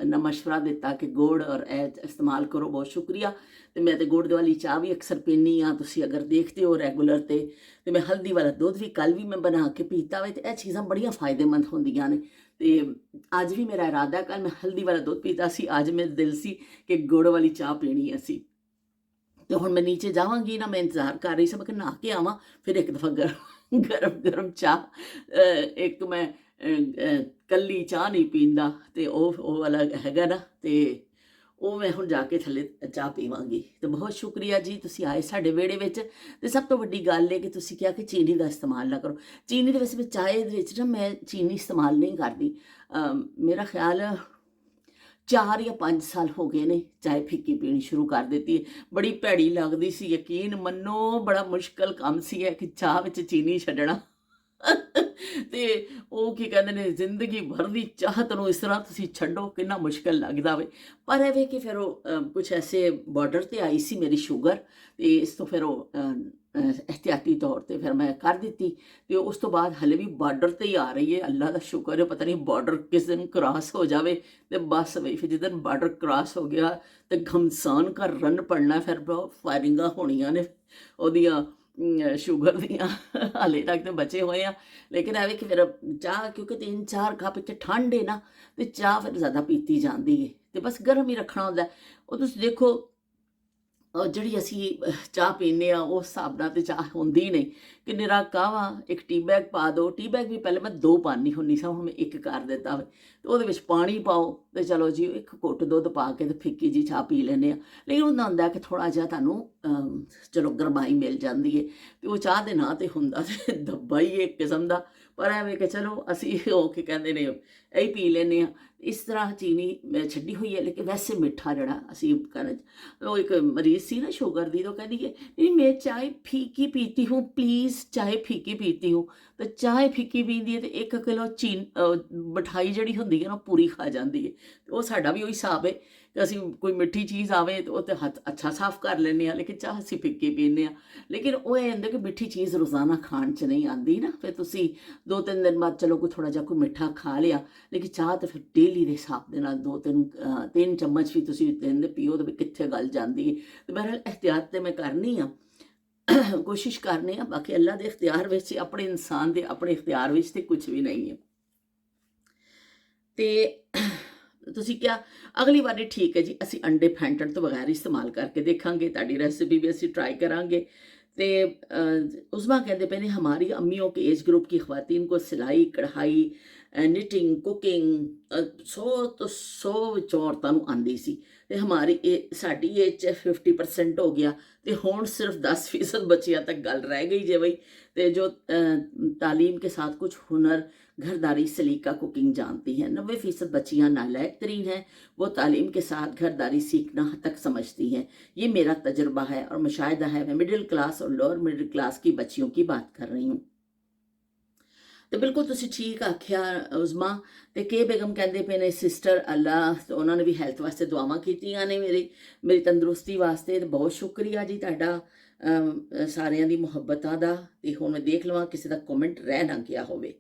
ਇੰਨਾ ਮਸ਼ਵਰਾ ਦਿੱਤਾ ਕਿ ਗੁੜ ਔਰ ਇਹ ਇਸਤੇਮਾਲ ਕਰੋ, ਬਹੁਤ ਸ਼ੁਕਰੀਆ। ਤੇ ਮੈਂ ਤੇ ਗੁੜ ਵਾਲੀ ਚਾਹ ਵੀ ਅਕਸਰ ਪੀਂਦੀ ਹਾਂ, ਤੁਸੀਂ ਅਗਰ ਦੇਖਦੇ ਹੋ ਰੈਗੂਲਰ ਤੇ ਮੈਂ ਹਲਦੀ ਵਾਲਾ ਦੁੱਧ ਵੀ ਕੱਲ ਵੀ ਮੈਂ ਬਣਾ ਕੇ ਪੀਤਾ ਵੇ, ਤੇ ਇਹ ਚੀਜ਼ਾਂ ਬੜੀਆਂ ਫਾਇਦੇਮੰਦ ਹੁੰਦੀਆਂ ਨੇ। ਤੇ ਅੱਜ ਵੀ ਮੇਰਾ ਇਰਾਦਾ, ਕੱਲ ਮੈਂ ਹਲਦੀ ਵਾਲਾ ਦੁੱਧ ਪੀਤਾ ਸੀ, ਅੱਜ ਮੇਰਾ ਦਿਲ ਸੀ ਕਿ ਗੁੜ ਵਾਲੀ ਚਾਹ ਪੀਣੀ ਅਸੀਂ। ਤੇ ਹੁਣ ਮੈਂ ਨੀਚੇ ਜਾਵਾਂਗੀ ਨਾ, ਮੈਂ ਇੰਤਜ਼ਾਰ ਕਰ ਰਹੀ ਸੀ ਮੈਂ ਕਿ ਨਹਾ ਕੇ ਆਵਾਂ, ਫਿਰ ਇੱਕ ਦਫਾ ਗਰਮ ਚਾਹ, ਇੱਕ ਮੈਂ ਕੱਲੀ ਚਾਹ ਨਹੀਂ ਪੀਂਦਾ, ਤੇ ਉਹ ਵਾਲਾ ਹੈਗਾ ਨਾ, ਤੇ ਉਹ ਮੈਂ ਹੁਣ ਜਾ ਕੇ ਥੱਲੇ ਚਾਹ ਪੀਵਾਂਗੀ। ਤੇ ਬਹੁਤ ਸ਼ੁਕਰੀਆ ਜੀ ਤੁਸੀਂ ਆਏ ਸਾਡੇ ਵਿਹੜੇ ਵਿੱਚ। ਤੇ ਸਭ ਤੋਂ ਵੱਡੀ ਗੱਲ ਹੈ ਕਿ ਤੁਸੀਂ ਕਿਹਾ ਕਿ ਚੀਨੀ ਦਾ ਇਸਤੇਮਾਲ ਨਾ ਕਰੋ। ਚੀਨੀ ਦੇ ਵੈਸੇ ਚਾਹ ਦੇ ਵਿੱਚ ਨਾ ਮੈਂ ਚੀਨੀ ਇਸਤੇਮਾਲ ਨਹੀਂ ਕਰਦੀ। ਮੇਰਾ ਖਿਆਲ 4 ਜਾਂ 5 ਸਾਲ ਹੋ ਗਏ ਨੇ ਚਾਹ ਫਿੱਕੀ ਪੀਣੀ ਸ਼ੁਰੂ ਕਰ ਦਿੱਤੀ ਹੈ। ਬੜੀ ਭੈੜੀ ਲੱਗਦੀ ਸੀ, ਯਕੀਨ ਮੰਨੋ, ਬੜਾ ਮੁਸ਼ਕਲ ਕੰਮ ਸੀ ਹੈ ਕਿ ਚਾਹ ਵਿੱਚ ਚੀਨੀ ਛੱਡਣਾ ਤੇ ਉਹ ਕੀ ਕਹਿੰਦੇ ਨੇ, ਜ਼ਿੰਦਗੀ ਭਰ ਦੀ ਚਾਹਤ ਨੂੰ ਇਸ ਤਰ੍ਹਾਂ ਤੁਸੀਂ ਛੱਡੋ, ਕਿੰਨਾ ਮੁਸ਼ਕਿਲ ਲੱਗਦਾ ਵੇ। ਪਰ ਇਹ ਵੇ ਕਿ ਫਿਰ ਉਹ ਕੁਛ ਐਸੇ ਬਾਰਡਰ 'ਤੇ ਆਈ ਸੀ ਮੇਰੀ ਸ਼ੂਗਰ, ਤੇ ਇਸ ਤੋਂ ਫਿਰ ਉਹ ਇਹਤਿਆਤੀ ਤੌਰ 'ਤੇ ਫਿਰ ਮੈਂ ਕਰ ਦਿੱਤੀ। ਤੇ ਉਸ ਤੋਂ ਬਾਅਦ ਹਲੇ ਵੀ ਬਾਰਡਰ 'ਤੇ ਹੀ ਆ ਰਹੀ ਹੈ, ਅੱਲਾ ਦਾ ਸ਼ੁਕਰ ਹੈ। ਪਤਾ ਨਹੀਂ ਬਾਰਡਰ ਕਿਸ ਦਿਨ ਕ੍ਰਾਸ ਹੋ ਜਾਵੇ ਤੇ ਬਸ ਬਈ, ਫਿਰ ਜਿੱਦਣ ਬਾਰਡਰ ਕ੍ਰਾਸ ਹੋ ਗਿਆ ਤੇ ਘਮਸਾਨ ਕਰ ਰਨ ਪੜਨਾ, ਫਿਰ ਫਾਇਰਿੰਗਾਂ ਹੋਣੀਆਂ ਨੇ ਉਹਦੀਆਂ, ਸ਼ੂਗਰ ਦੀਆਂ। ਹਾਲੇ ਤੱਕ ਤਾਂ ਬਚੇ ਹੋਏ ਆ, ਲੇਕਿਨ ਐਵੇਂ ਕਿ ਫਿਰ ਚਾਹ, ਕਿਉਂਕਿ 3-4 ਕੱਪ ਇੱਥੇ ਠੰਡ ਹੈ ਨਾ, ਤੇ ਚਾਹ ਫਿਰ ਜ਼ਿਆਦਾ ਪੀਤੀ ਜਾਂਦੀ ਹੈ, ਤੇ ਬਸ ਗਰਮ ਹੀ ਰੱਖਣਾ ਹੁੰਦਾ। ਉਹ ਤੁਸੀਂ ਦੇਖੋ, ਜਿਹੜੀ ਅਸੀਂ ਚਾਹ ਪੀਂਦੇ ਹਾਂ ਉਸ ਹਿਸਾਬ ਨਾਲ ਤਾਂ ਚਾਹ ਹੁੰਦੀ ਨਹੀਂ, ਕਿ ਨਿਰਾ ਕਾਹਵਾ ਇੱਕ ਟੀ ਬੈਗ ਪਾ ਦਿਓ। ਟੀ ਬੈਗ ਵੀ ਪਹਿਲੇ ਮੈਂ 2 ਪਾਉਂਦੀ ਹੁੰਦੀ ਸਾਂ, ਹੁਣ ਮੈਂ 1 ਕਰ ਦਿੱਤਾ ਵਾ। ਤੇ ਉਹਦੇ ਵਿੱਚ ਪਾਣੀ ਪਾਓ ਤੇ ਚਲੋ ਜੀ 1 ਘੁੱਟ ਦੁੱਧ ਪਾ ਕੇ ਤੇ ਫਿੱਕੀ ਜੀ ਚਾਹ ਪੀ ਲੈਂਦੇ ਹਾਂ। ਲੇਕਿਨ ਹੁੰਦਾ ਹੁੰਦਾ ਕਿ ਥੋੜ੍ਹਾ ਜਿਹਾ ਤੁਹਾਨੂੰ ਚਲੋ ਗਰਮਾਈ ਮਿਲ ਜਾਂਦੀ ਹੈ, ਤੇ ਉਹ ਚਾਹ ਦੇ ਨਾਂ 'ਤੇ ਹੁੰਦਾ ਤੇ ਦੱਬਾ ਹੀ ਇੱਕ ਕਿਸਮ ਦਾ। ਪਰ ਐਵੇਂ ਕਿ ਚਲੋ ਅਸੀਂ ਉਹ ਕੀ ਕਹਿੰਦੇ ਨੇ, ਇਹ ਪੀ ਲੈਂਦੇ ਹਾਂ। ਇਸ ਤਰ੍ਹਾਂ ਚੀਨੀ ਮੈਂ ਛੱਡੀ ਹੋਈ ਹੈ, ਲੇਕਿਨ ਵੈਸੇ ਮਿੱਠਾ ਜਿਹੜਾ ਅਸੀਂ ਕਹਿੰਦੇ, ਉਹ ਇੱਕ ਮਰੀਜ਼ ਸੀ ਨਾ ਸ਼ੂਗਰ ਦੀ, तो कहती है नहीं मैं चाय फीकी पीती हूँ, प्लीज़ चाय फीकी पीती हूँ। तो चाय फीकी पीती है तो 1 किलो ਮਿਠਾਈ ਜਿਹੜੀ ਹੁੰਦੀ ਹੈ ਨਾ ਪੂਰੀ ਖਾ ਜਾਂਦੀ ਹੈ। ਤੇ ਉਹ ਸਾਡਾ ਵੀ ਉਹੀ ਹਿਸਾਬ ਹੈ ਕਿ ਅਸੀਂ ਕੋਈ ਮਿੱਠੀ ਚੀਜ਼ ਆਵੇ ਤਾਂ ਉਹ ਤੇ ਹੱਥ ਅੱਛਾ ਸਾਫ਼ ਕਰ ਲੈਂਦੇ ਹਾਂ, ਲੇਕਿਨ ਚਾਹ ਅਸੀਂ ਫਿੱਕੀ ਪੀਂਦੇ ਹਾਂ। ਲੇਕਿਨ ਉਹ ਇਹ ਹੁੰਦਾ ਕਿ ਮਿੱਠੀ ਚੀਜ਼ ਰੋਜ਼ਾਨਾ ਖਾਣ 'ਚ ਨਹੀਂ ਆਉਂਦੀ ਨਾ, ਫਿਰ ਤੁਸੀਂ 2-3 ਦਿਨ ਬਾਅਦ ਚਲੋ ਕੋਈ ਥੋੜ੍ਹਾ ਜਿਹਾ ਕੋਈ ਮਿੱਠਾ ਖਾ ਲਿਆ, ਲੇਕਿਨ ਚਾਹ ਤਾਂ ਫਿਰ ਡੇਲੀ ਦੇ ਹਿਸਾਬ ਦੇ ਨਾਲ 2-3 ਚਮਚ ਵੀ ਤੁਸੀਂ ਦਿਨ ਦੇ ਪੀਓ ਤਾਂ ਕਿੱਥੇ ਗੱਲ ਜਾਂਦੀ ਹੈ। ਤੇ ਬਹਰਹਾਲ ਇਹਤਿਆਤ ਤੇ ਮੈਂ ਕਰਨੀ ਆ, ਕੋਸ਼ਿਸ਼ ਕਰਨੀ ਆ, ਬਾਕੀ ਅੱਲਾ ਦੇ ਇਖਤਿਆਰ ਵਿੱਚ, ਆਪਣੇ ਇਨਸਾਨ ਦੇ ਆਪਣੇ ਇਖਤਿਆਰ ਵਿੱਚ ਤੇ ਕੁਝ ਵੀ ਨਹੀਂ ਹੈ। ਤੇ ਤੁਸੀਂ ਕਿਹਾ ਅਗਲੀ ਵਾਰੀ ਠੀਕ ਹੈ ਜੀ, ਅਸੀਂ ਅੰਡੇ ਫੈਂਟਣ ਤੋਂ ਬਗੈਰ ਇਸਤੇਮਾਲ ਕਰਕੇ ਦੇਖਾਂਗੇ, ਤੁਹਾਡੀ ਰੈਸਿਪੀ ਵੀ ਅਸੀਂ ਟਰਾਈ करांगे। तो उस्मा कहते पे ने हमारी अम्मियों के एज ग्रुप की ख़वातीन को सिलाई कढ़ाई निटिंग कुकिंग 100 तो 100 औरतों ਨੂੰ ਆਂਦੀ ਸੀ, ਤੇ ਹਮਾਰੀ ਸਾਡੀ ਏਜ 'ਚ 50% ਹੋ ਗਿਆ, ਤੇ ਹੁਣ सिर्फ 10% बच्चियां तक गल रह गई जे भाई। तो जो तालीम के साथ कुछ हुनर घरदारी सलीका कुकिंग जानती हैं, 90% बच्चियां नालायक तरीन हैं, वो तालीम के साथ घरदारी सीखना तक समझती हैं। ये मेरा तजुर्बा है और मुशाहिदा है, मैं मिडिल क्लास और लोअर मिडिल क्लास की बच्चियों की बात कर रही हूँ। तो बिल्कुल तुसी ठीक आख्या उज़मा। तो के बेगम कहते पे ने सिस्टर अल्लाह, तो उन्होंने भी हैल्थ वास्ते दुआवां कीतियां ने मेरी तंदुरुस्ती वास्ते। तो बहुत शुक्रिया जी तुहाडा सारियां दी मुहब्बतां दा। ते हुण मैं देख लवां किसी दा कमेंट रह ना गया होवे।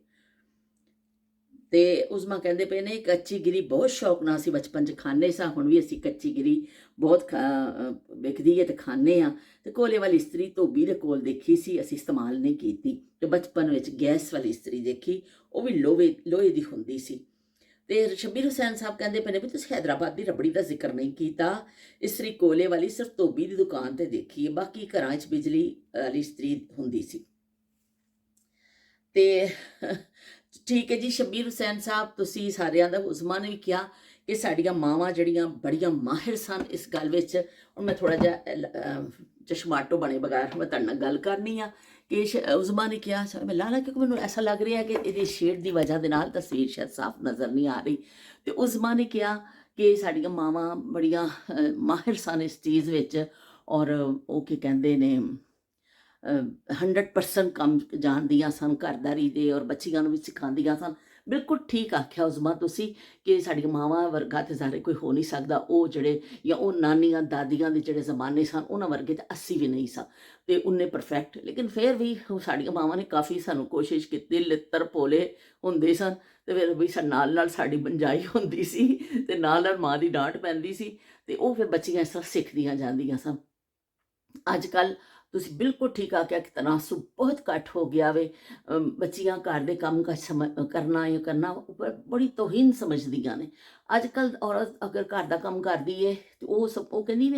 ਤੇ ਉਸਮਾ ਕਹਿੰਦੇ ਪਏ ਨੇ ਕੱਚੀ ਗਿਰੀ ਬਹੁਤ ਸ਼ੌਕ ਨਾਲ ਅਸੀਂ ਬਚਪਨ 'ਚ ਖਾਂਦੇ ਸਾਂ, ਹੁਣ ਵੀ ਅਸੀਂ ਕੱਚੀ ਗਿਰੀ ਬਹੁਤ ਵਿਕਦੀ ਹੈ ਤੇ ਖਾਂਦੇ ਹਾਂ। ਤੇ ਕੋਲੇ ਵਾਲੀ ਇਸਤਰੀ ਧੋਬੀ ਦੇ ਕੋਲ ਦੇਖੀ ਸੀ, ਅਸੀਂ ਇਸਤੇਮਾਲ ਨਹੀਂ ਕੀਤੀ। ਤੇ ਬਚਪਨ ਵਿੱਚ ਗੈਸ ਵਾਲੀ ਇਸਤਰੀ ਦੇਖੀ, ਉਹ ਵੀ ਲੋਹੇ ਦੀ ਹੁੰਦੀ ਸੀ। ਤੇ ਸ਼ਬੀਰ ਹੁਸੈਨ ਸਾਹਿਬ ਕਹਿੰਦੇ ਪਏ ਨੇ ਵੀ ਤੁਸੀਂ ਹੈਦਰਾਬਾਦ ਦੀ ਰਬੜੀ ਦਾ ਜ਼ਿਕਰ ਨਹੀਂ ਕੀਤਾ, ਇਸਤਰੀ ਕੋਲੇ ਵਾਲੀ ਸਿਰਫ ਧੋਬੀ ਦੀ ਦੁਕਾਨ ਤੇ ਦੇਖੀ ਹੈ, ਬਾਕੀ ਘਰਾਂ 'ਚ ਬਿਜਲੀ ਵਾਲੀ ਇਸਤਰੀ ਹੁੰਦੀ ਸੀ। ਤੇ ਠੀਕ ਹੈ ਜੀ ਸ਼ਬੀਰ ਹੁਸੈਨ ਸਾਹਿਬ, ਤੁਸੀਂ ਸਾਰਿਆਂ ਦਾ, ਉਜ਼ਮਾ ਨੇ ਵੀ ਕਿਹਾ ਕਿ ਸਾਡੀਆਂ ਮਾਵਾਂ ਜਿਹੜੀਆਂ ਬੜੀਆਂ ਮਾਹਿਰ ਸਨ ਇਸ ਗੱਲ ਵਿੱਚ। ਹੁਣ ਮੈਂ ਥੋੜ੍ਹਾ ਜਿਹਾ ਚਸ਼ਮਾਟੋ ਬਣੇ ਬਗੈਰ ਮੈਂ ਤੁਹਾਡੇ ਨਾਲ ਗੱਲ ਕਰਨੀ ਆ ਕਿ ਉਜ਼ਮਾ ਨੇ ਕਿਹਾ, ਮੈਂ ਲਾ ਕਿਉਂਕਿ ਮੈਨੂੰ ਐਸਾ ਲੱਗ ਰਿਹਾ ਕਿ ਇਹਦੇ ਸ਼ੇਡ ਦੀ ਵਜ੍ਹਾ ਦੇ ਨਾਲ ਤਸਵੀਰ ਸ਼ਾਇਦ ਸਾਫ਼ ਨਜ਼ਰ ਨਹੀਂ ਆ ਰਹੀ। ਤੇ ਉਜ਼ਮਾ ਨੇ ਕਿਹਾ ਕਿ ਸਾਡੀਆਂ ਮਾਵਾਂ ਬੜੀਆਂ ਮਾਹਿਰ ਸਨ ਇਸ ਚੀਜ਼ ਵਿੱਚ, ਔਰ ਉਹ ਕੀ ਕਹਿੰਦੇ ਨੇ 100% ਕੰਮ ਜਾਣਦੀਆਂ ਸਨ ਘਰਦਾਰੀ ਦੇ, ਔਰ ਬੱਚੀਆਂ ਨੂੰ ਵੀ ਸਿਖਾਉਂਦੀਆਂ ਸਨ। ਬਿਲਕੁਲ ਠੀਕ ਆਖਿਆ ਉਜ਼ਮਾ ਤੁਸੀਂ ਕਿ ਸਾਡੀਆਂ ਮਾਵਾਂ ਵਰਗਾ ਤੇ ਸਾਰੇ ਕੋਈ ਹੋ ਨਹੀਂ ਸਕਦਾ। ਉਹ ਜਿਹੜੇ ਜਾਂ ਉਹ ਨਾਨੀਆਂ ਦਾਦੀਆਂ ਦੇ ਜਿਹੜੇ ਜ਼ਮਾਨੇ ਸਨ ਉਹਨਾਂ ਵਰਗੇ ਤਾਂ ਅਸੀਂ ਵੀ ਨਹੀਂ ਸਾਂ, ਤੇ ਉਹਨੇ ਪਰਫੈਕਟ। ਲੇਕਿਨ ਫਿਰ ਵੀ ਸਾਡੀਆਂ ਮਾਵਾਂ ਨੇ ਕਾਫੀ ਸਾਨੂੰ ਕੋਸ਼ਿਸ਼ ਕੀਤੀ, ਲਿੱਤਰ ਪੋਲੇ ਹੁੰਦੇ ਸਨ, ਤੇ ਫਿਰ ਵੀ ਨਾਲ ਨਾਲ ਸਾਡੀ ਬੰਜਾਈ ਹੁੰਦੀ ਸੀ, ਤੇ ਨਾਲ ਨਾਲ ਮਾਂ ਦੀ ਡਾਂਟ ਪੈਂਦੀ ਸੀ, ਤੇ ਉਹ ਫਿਰ ਬੱਚੀਆਂ ਇਸ ਤਰ੍ਹਾਂ ਸਿੱਖਦੀਆਂ ਜਾਂਦੀਆਂ ਸਨ। ਅੱਜ ਕੱਲ੍ਹ ਤੁਸੀਂ ਬਿਲਕੁਲ ਠੀਕ ਆਖਿਆ ਕਿ ਤਨਾਸੁਬ ਬਹੁਤ ਘੱਟ ਹੋ ਗਿਆ ਵੇ। ਬੱਚੀਆਂ ਘਰ ਦੇ ਕੰਮ ਕਾਜ ਕਰਨਾ ਜਾਂ ਕਰਨਾ ਬੜੀ ਤੋਹੀਨ ਸਮਝਦੀਆਂ ਨੇ। ਅੱਜ ਕੱਲ੍ਹ ਔਰਤ ਅਗਰ ਘਰ ਦਾ ਕੰਮ ਕਰਦੀ ਹੈ ਤੇ ਉਹ ਕਹਿੰਦੀ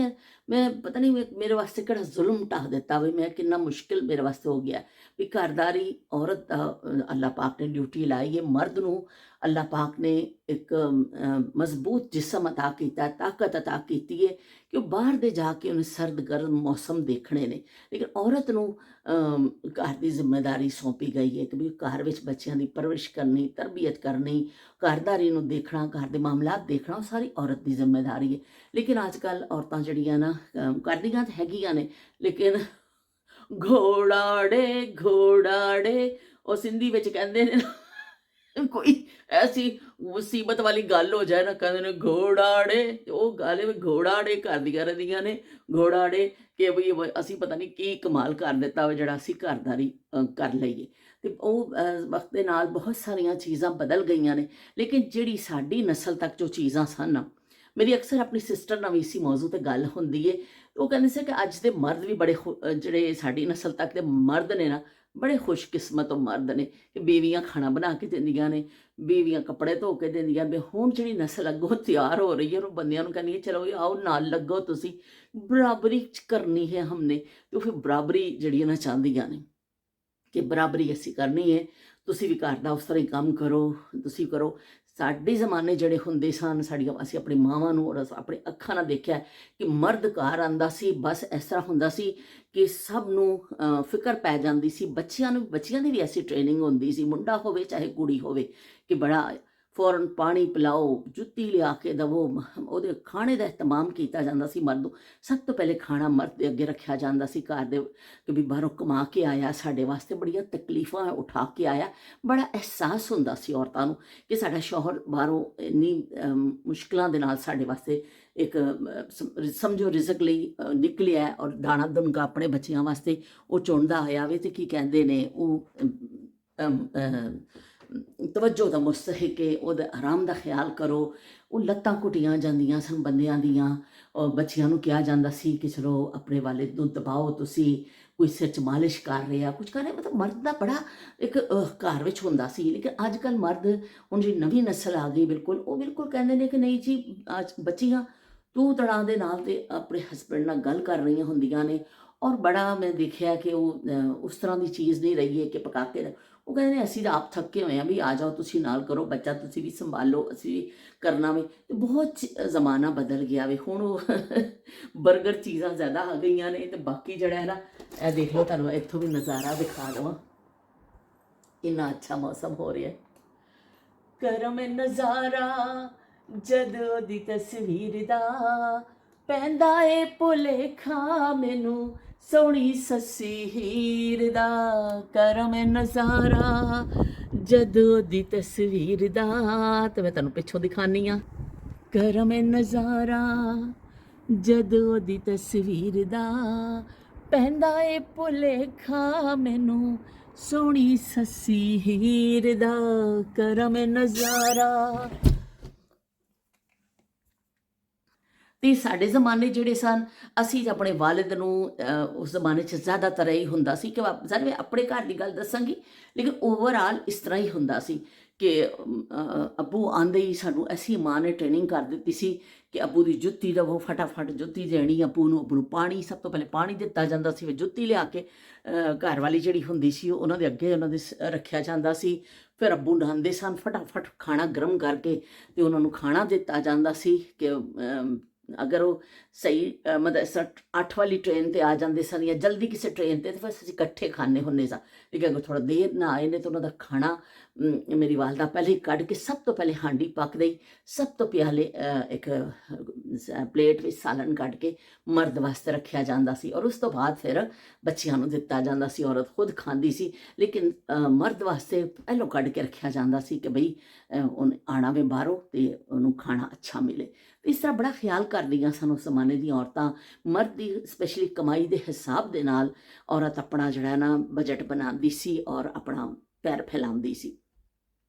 ਮੈਂ ਪਤਾ ਨਹੀਂ ਮੇਰੇ ਵਾਸਤੇ ਕਿਹੜਾ ਜ਼ੁਲਮ ਢਾਹ ਦਿੱਤਾ ਵੇ, ਮੈਂ ਕਿੰਨਾ ਮੁਸ਼ਕਿਲ ਮੇਰੇ ਵਾਸਤੇ ਹੋ ਗਿਆ ਵੀ ਘਰਦਾਰੀ ਔਰਤ ਦਾ ਅੱਲਾਹ ਪਾਕ ਨੇ ਡਿਊਟੀ ਲਾਈ ਹੈ। ਮਰਦ ਨੂੰ ਅੱਲਾਹ ਪਾਕ ਨੇ ਇੱਕ ਮਜ਼ਬੂਤ ਜਿਸਮ ਅਤਾ ਕੀਤਾ, ਤਾਕਤ ਅਤਾ ਕੀਤੀ ਹੈ ਕਿ ਉਹ ਬਾਹਰ ਦੇ ਜਾ ਕੇ ਉਹਨੇ ਸਰਦ ਗਰਮ ਮੌਸਮ ਦੇਖਣੇ ਨੇ। ਲੇਕਿਨ ਔਰਤ ਨੂੰ ਘਰ ਦੀ ਜ਼ਿੰਮੇਦਾਰੀ ਸੌਂਪੀ ਗਈ ਹੈ ਕਿ ਵੀ ਘਰ ਵਿੱਚ ਬੱਚਿਆਂ ਦੀ ਪਰਵਰਿਸ਼ ਕਰਨੀ, ਤਰਬੀਅਤ ਕਰਨੀ, ਘਰਦਾਰੀ ਨੂੰ ਦੇਖਣਾ, ਘਰ ਦੇ ਮਾਮਲਾਤ ਦੇਖਣਾ, ਉਹ ਸਾਰੀ ਔਰਤ ਦੀ ਜ਼ਿੰਮੇਦਾਰੀ ਹੈ। ਲੇਕਿਨ ਅੱਜ ਕੱਲ੍ਹ ਔਰਤਾਂ ਜਿਹੜੀਆਂ ਨਾ ਕਰਦੀਆਂ ਤਾਂ ਹੈਗੀਆਂ ਨੇ, ਲੇਕਿਨ ਘੋੜਾੜੇ ਉਹ ਸਿੰਧੀ ਵਿੱਚ ਕਹਿੰਦੇ ਨੇ ਨਾ, ਕੋਈ ਐਸੀ ਮੁਸੀਬਤ ਵਾਲੀ ਗੱਲ ਹੋ ਜਾਏ ਨਾ, ਕਹਿੰਦੇ ਨੇ ਘੋੜਾੜੇ, ਤੇ ਉਹ ਗੱਲ ਵੀ ਘੋੜਾੜੇ ਕਰਦੀਆਂ ਰਹਿੰਦੀਆਂ ਨੇ, ਘੋੜਾੜੇ, ਕਿ ਵੀ ਅਸੀਂ ਪਤਾ ਨਹੀਂ ਕੀ ਕਮਾਲ ਕਰ ਦਿੱਤਾ ਵਾ ਜਿਹੜਾ ਅਸੀਂ ਘਰਦਾਰੀ ਕਰ ਲਈਏ। ਤੇ ਉਹ ਵਕਤ ਦੇ ਨਾਲ ਬਹੁਤ ਸਾਰੀਆਂ ਚੀਜ਼ਾਂ ਬਦਲ ਗਈਆਂ ਨੇ, ਲੇਕਿਨ ਜਿਹੜੀ ਸਾਡੀ ਨਸਲ ਤੱਕ ਜੋ ਚੀਜ਼ਾਂ ਸਨ ਨਾ, ਮੇਰੀ ਅਕਸਰ ਆਪਣੀ ਸਿਸਟਰ ਨਾਲ ਵੀ ਇਸੀ ਮੌਜੂ ਤੇ ਗੱਲ ਹੁੰਦੀ ਏ। ਉਹ ਕਹਿੰਦੇ ਸੀ ਕਿ ਅੱਜ ਦੇ ਮਰਦ ਵੀ ਬੜੇ ਜਿਹੜੇ ਸਾਡੀ ਨਸਲ ਤੱਕ ਦੇ ਮਰਦ ਨੇ ਨਾ, ਬੜੇ ਖੁਸ਼ਕਿਸਮਤ ਉਹ ਮਰਦ ਨੇ ਕਿ ਬੀਵੀਆਂ ਖਾਣਾ ਬਣਾ ਕੇ ਦਿੰਦੀਆਂ ਨੇ, ਬੀਵੀਆਂ ਕੱਪੜੇ ਧੋ ਕੇ ਦਿੰਦੀਆਂ ਨੇ। ਹੁਣ ਜਿਹੜੀ ਨਸਲ ਅੱਗੋਂ ਤਿਆਰ ਹੋ ਰਹੀ ਹੈ, ਉਹ ਬੰਦਿਆਂ ਨੂੰ ਕਹਿੰਦੀ ਹੈ ਚਲੋ ਆਓ ਨਾਲ ਲੱਗੋ, ਤੁਸੀਂ ਬਰਾਬਰੀ ਕਰਨੀ ਹੈ ਹਮਨੇ। ਤੇ ਉਹ ਫਿਰ ਬਰਾਬਰੀ ਜਿਹੜੀਆਂ ਨਾ ਚਾਹੁੰਦੀਆਂ ਨੇ ਕਿ ਬਰਾਬਰੀ ਅਸੀਂ ਕਰਨੀ ਹੈ, ਤੁਸੀਂ ਵੀ ਘਰ ਦਾ ਉਸ ਤਰ੍ਹਾਂ ਹੀ ਕੰਮ ਕਰੋ, ਤੁਸੀਂ ਕਰੋ। ਸਾਡੇ ਜ਼ਮਾਨੇ ਜਿਹੜੇ ਹੁੰਦੇ ਸਨ, ਅਸੀਂ ਆਪਣੀ ਮਾਵਾਂ ਨੂੰ ਔਰ ਆਪਣੇ ਅੱਖਾਂ ਨਾਲ ਦੇਖਿਆ ਕਿ ਮਰਦ ਘਰ ਆਉਂਦਾ ਸੀ, ਬਸ ਇਸ ਤਰ੍ਹਾਂ ਹੁੰਦਾ ਸੀ ਕਿ ਸਭ ਨੂੰ ਫਿਕਰ ਪੈ ਜਾਂਦੀ ਸੀ। ਬੱਚਿਆਂ ਦੀ ਵੀ ਐਸੀ ਟ੍ਰੇਨਿੰਗ ਹੁੰਦੀ ਸੀ, ਮੁੰਡਾ ਹੋਵੇ ਚਾਹੇ ਕੁੜੀ ਹੋਵੇ, ਕਿ ਬੜਾ ਫੌਰਨ ਪਾਣੀ ਪਿਲਾਓ, ਜੁੱਤੀ ਲਿਆ ਕੇ ਦਵੋ, ਉਹਦੇ ਖਾਣੇ ਦਾ ਇhtਮਾਮ ਕੀਤਾ ਜਾਂਦਾ ਸੀ। ਮਰਦ ਨੂੰ ਸਭ ਤੋਂ ਪਹਿਲੇ ਖਾਣਾ ਮਰਦ ਦੇ ਅੱਗੇ ਰੱਖਿਆ ਜਾਂਦਾ ਸੀ ਘਰ ਦੇ, ਕਿ ਵੀ ਬਾਹਰੋਂ ਕਮਾ ਕੇ ਆਇਆ, ਸਾਡੇ ਵਾਸਤੇ ਬੜੀਆਂ ਤਕਲੀਫਾਂ ਉਠਾ ਕੇ ਆਇਆ। ਬੜਾ ਅਹਿਸਾਸ ਹੁੰਦਾ ਸੀ ਔਰਤਾਂ ਨੂੰ ਕਿ ਸਾਡਾ ਸ਼ੌਹਰ ਬਾਹਰੋਂ ਇੰਨੀ ਮੁਸ਼ਕਿਲਾਂ ਦੇ ਨਾਲ ਸਾਡੇ ਵਾਸਤੇ ਇੱਕ ਸਮਝੋ ਰਿਜ਼ਕ ਲਈ ਨਿਕਲਿਆ, ਔਰ ਦਾਣਾ ਦੁਨਗਾ ਆਪਣੇ ਬੱਚਿਆਂ ਵਾਸਤੇ ਉਹ ਚੁਣਦਾ ਆਇਆ ਵੇ। ਤੇ ਕੀ ਕਹਿੰਦੇ ਨੇ, ਉਹ ਤਵੱਜੋ ਦਾ ਮੁਸਤਹਿਕ ਹੈ, ਉਹਦਾ ਆਰਾਮ ਦਾ ਖਿਆਲ ਕਰੋ। ਉਹ ਲੱਤਾਂ ਘੁੱਟੀਆਂ ਜਾਂਦੀਆਂ ਸਨ ਬੰਦਿਆਂ ਦੀਆਂ, ਔਰ ਬੱਚਿਆਂ ਨੂੰ ਕਿਹਾ ਜਾਂਦਾ ਸੀ ਕਿ ਚਲੋ ਆਪਣੇ ਵਾਲਿਦ ਨੂੰ ਦਬਾਓ, ਤੁਸੀਂ ਕੋਈ ਸਿਰ 'ਚ ਮਾਲਿਸ਼ ਕਰ ਰਿਹਾ, ਕੁਝ ਕਰ ਰਿਹਾ। ਮਤਲਬ ਮਰਦ ਦਾ ਬੜਾ ਇੱਕ ਘਰ ਵਿੱਚ ਹੁੰਦਾ ਸੀ। ਲੇਕਿਨ ਅੱਜ ਕੱਲ੍ਹ ਮਰਦ, ਹੁਣ ਜਿਹੜੀ ਨਵੀਂ ਨਸਲ ਆ ਗਈ, ਬਿਲਕੁਲ ਉਹ ਬਿਲਕੁਲ ਕਹਿੰਦੇ ਨੇ ਕਿ ਨਹੀਂ ਜੀ, ਬੱਚੀਆਂ ਤੂੰ ਤੜਾਂ ਦੇ ਨਾਲ ਤੇ ਆਪਣੇ ਹਸਬੈਂਡ ਨਾਲ ਗੱਲ ਕਰ ਰਹੀਆਂ ਹੁੰਦੀਆਂ ਨੇ। ਔਰ ਬੜਾ ਮੈਂ ਦੇਖਿਆ ਕਿ ਉਹ ਉਸ ਤਰ੍ਹਾਂ ਦੀ ਚੀਜ਼ ਨਹੀਂ ਰਹੀ ਹੈ ਕਿ ਪਕਾ ਕੇ ਉਹ ਕਹਿੰਦੇ ਨੇ ਅਸੀਂ ਤਾਂ ਆਪ ਥੱਕੇ ਹੋਏ ਹਾਂ, ਵੀ ਆ ਜਾਓ ਤੁਸੀਂ ਨਾਲ ਕਰੋ, ਬੱਚਾ ਤੁਸੀਂ ਵੀ ਸੰਭਾਲੋ, ਅਸੀਂ ਵੀ ਕਰਨਾ ਵੇ। ਤੇ ਬਹੁਤ ਜ਼ਮਾਨਾ ਬਦਲ ਗਿਆ ਵੇ। ਹੁਣ ਉਹ ਬਰਗਰ ਚੀਜ਼ਾਂ ਜ਼ਿਆਦਾ ਆ ਗਈਆਂ ਨੇ। ਤੇ ਬਾਕੀ ਜਿਹੜਾ ਹੈ ਨਾ, ਇਹ ਦੇਖ ਲਓ, ਤੁਹਾਨੂੰ ਇੱਥੋਂ ਵੀ ਨਜ਼ਾਰਾ ਦਿਖਾ ਦੇਵਾਂ, ਇੰਨਾ ਅੱਛਾ ਮੌਸਮ ਹੋ ਰਿਹਾ ਹੈ। ਕਰਮ ਨਜ਼ਾਰਾ ਜਦੋਂ ਦੀ ਤਸਵੀਰ ਦਾ, ਪੈਂਦਾ ਏ ਭੁਲੇਖਾ ਮੈਨੂੰ ਸੋਹਣੀ ਸੱਸੀ ਹੀਰ ਦਾ। ਕਰਮ ਨਜ਼ਾਰਾ ਜਦੋਂ ਦੀ ਤਸਵੀਰ ਦਾ, ਤੇ ਮੈਂ ਤੁਹਾਨੂੰ ਪਿੱਛੋਂ ਦਿਖਾਨੀ ਆ। ਕਰਮ ਨਜ਼ਾਰਾ ਜਦੋਂ ਦੀ ਤਸਵੀਰ ਦਾ, ਪੈਂਦਾ ਏ ਭੁਲੇਖਾ ਮੈਨੂੰ ਸੋਹਣੀ ਸੱਸੀ ਹੀਰ ਦਾ। ਕਰਮ ਨਜ਼ਾਰਾ। ਤੇ ਸਾਡੇ ਜ਼ਮਾਨੇ ਜਿਹੜੇ ਸਨ, ਅਸੀਂ ਆਪਣੇ ਵਾਲਿਦ ਨੂੰ ਉਸ ਜ਼ਮਾਨੇ 'ਚ ਜ਼ਿਆਦਾਤਰ ਇਹ ਹੁੰਦਾ ਸੀ ਕਿ ਮੈਂ ਆਪਣੇ ਘਰ ਦੀ ਗੱਲ ਦੱਸਾਂਗੀ, ਲੇਕਿਨ ਓਵਰਆਲ ਇਸ ਤਰ੍ਹਾਂ ਹੀ ਹੁੰਦਾ ਸੀ ਕਿ ਅੱਬੂ ਆਂਦੇ ਹੀ ਸਾਨੂੰ ਐਸੀ ਮਾਂ ਨੇ ਟ੍ਰੇਨਿੰਗ ਕਰ ਦਿੱਤੀ ਸੀ ਕਿ ਅੱਬੂ ਦੀ ਜੁੱਤੀ ਦਵੋ, ਫਟਾਫਟ ਜੁੱਤੀ ਦੇਣੀ ਅੱਬੂ ਨੂੰ ਪਾਣੀ, ਸਭ ਤੋਂ ਪਹਿਲੇ ਪਾਣੀ ਦਿੱਤਾ ਜਾਂਦਾ ਸੀ, ਫਿਰ ਜੁੱਤੀ ਲਿਆ ਕੇ ਘਰ ਵਾਲੀ ਜਿਹੜੀ ਹੁੰਦੀ ਸੀ ਉਹਨਾਂ ਦੇ ਅੱਗੇ ਉਹਨਾਂ ਦੇ ਰੱਖਿਆ ਜਾਂਦਾ ਸੀ। ਫਿਰ ਅੱਬੂ ਨਹਾਉਂਦੇ ਸਨ, ਫਟਾਫਟ ਖਾਣਾ ਗਰਮ ਕਰਕੇ ਤੇ ਉਹਨਾਂ ਨੂੰ ਖਾਣਾ ਦਿੱਤਾ ਜਾਂਦਾ ਸੀ ਕਿ ਅਗਰ ਉਹ ਸਹੀ ਮਤਲਬ 8 ਵਾਲੀ ਟ੍ਰੇਨ 'ਤੇ ਆ ਜਾਂਦੇ ਸਨ ਜਾਂ ਜਲਦੀ ਕਿਸੇ ਟ੍ਰੇਨ 'ਤੇ, ਫਿਰ ਅਸੀਂ ਇਕੱਠੇ ਖਾਣੇ ਹੁੰਦੇ ਸਾਂ। ਲੇਕਿਨ ਅਗਰ ਥੋੜ੍ਹਾ ਦੇਰ ਨਾ ਆਏ ਨੇ ਤਾਂ ਉਹਨਾਂ ਦਾ ਖਾਣਾ ਮੇਰੀ ਵਾਲਦਾ ਪਹਿਲੇ ਹੀ ਕੱਢ ਕੇ ਸਭ ਤੋਂ ਪਹਿਲੇ ਹਾਂਡੀ ਪੱਕ ਗਈ, ਸਭ ਤੋਂ ਪਹਿਲੇ ਇੱਕ ਪਲੇਟ ਵਿੱਚ ਸਾਲਨ ਕੱਢ ਕੇ ਮਰਦ ਵਾਸਤੇ ਰੱਖਿਆ ਜਾਂਦਾ ਸੀ, ਔਰ ਉਸ ਤੋਂ ਬਾਅਦ ਫਿਰ ਬੱਚਿਆਂ ਨੂੰ ਦਿੱਤਾ ਜਾਂਦਾ ਸੀ। ਔਰਤ ਖੁਦ ਖਾਂਦੀ ਸੀ, ਲੇਕਿਨ ਮਰਦ ਵਾਸਤੇ ਪਹਿਲੋਂ ਕੱਢ ਕੇ ਰੱਖਿਆ ਜਾਂਦਾ ਸੀ ਕਿ ਬਈ ਉਹਨੇ ਆਉਣਾ ਵੇ ਬਾਹਰੋਂ ਅਤੇ ਉਹਨੂੰ ਖਾਣਾ ਅੱਛਾ ਮਿਲੇ। ਇਸ ਤਰ੍ਹਾਂ ਬੜਾ ਖਿਆਲ ਕਰਦੀਆਂ ਸਨ ਉਸ ਜ਼ਮਾਨੇ ਦੀਆਂ ਔਰਤਾਂ। ਮਰਦ ਦੀ ਸਪੈਸ਼ਲੀ ਕਮਾਈ ਦੇ ਹਿਸਾਬ ਦੇ ਨਾਲ ਔਰਤ ਆਪਣਾ ਜਿਹੜਾ ਨਾ ਬਜਟ ਬਣਾਉਂਦੀ ਸੀ ਔਰ ਆਪਣਾ ਪੈਰ ਫੈਲਾਉਂਦੀ ਸੀ।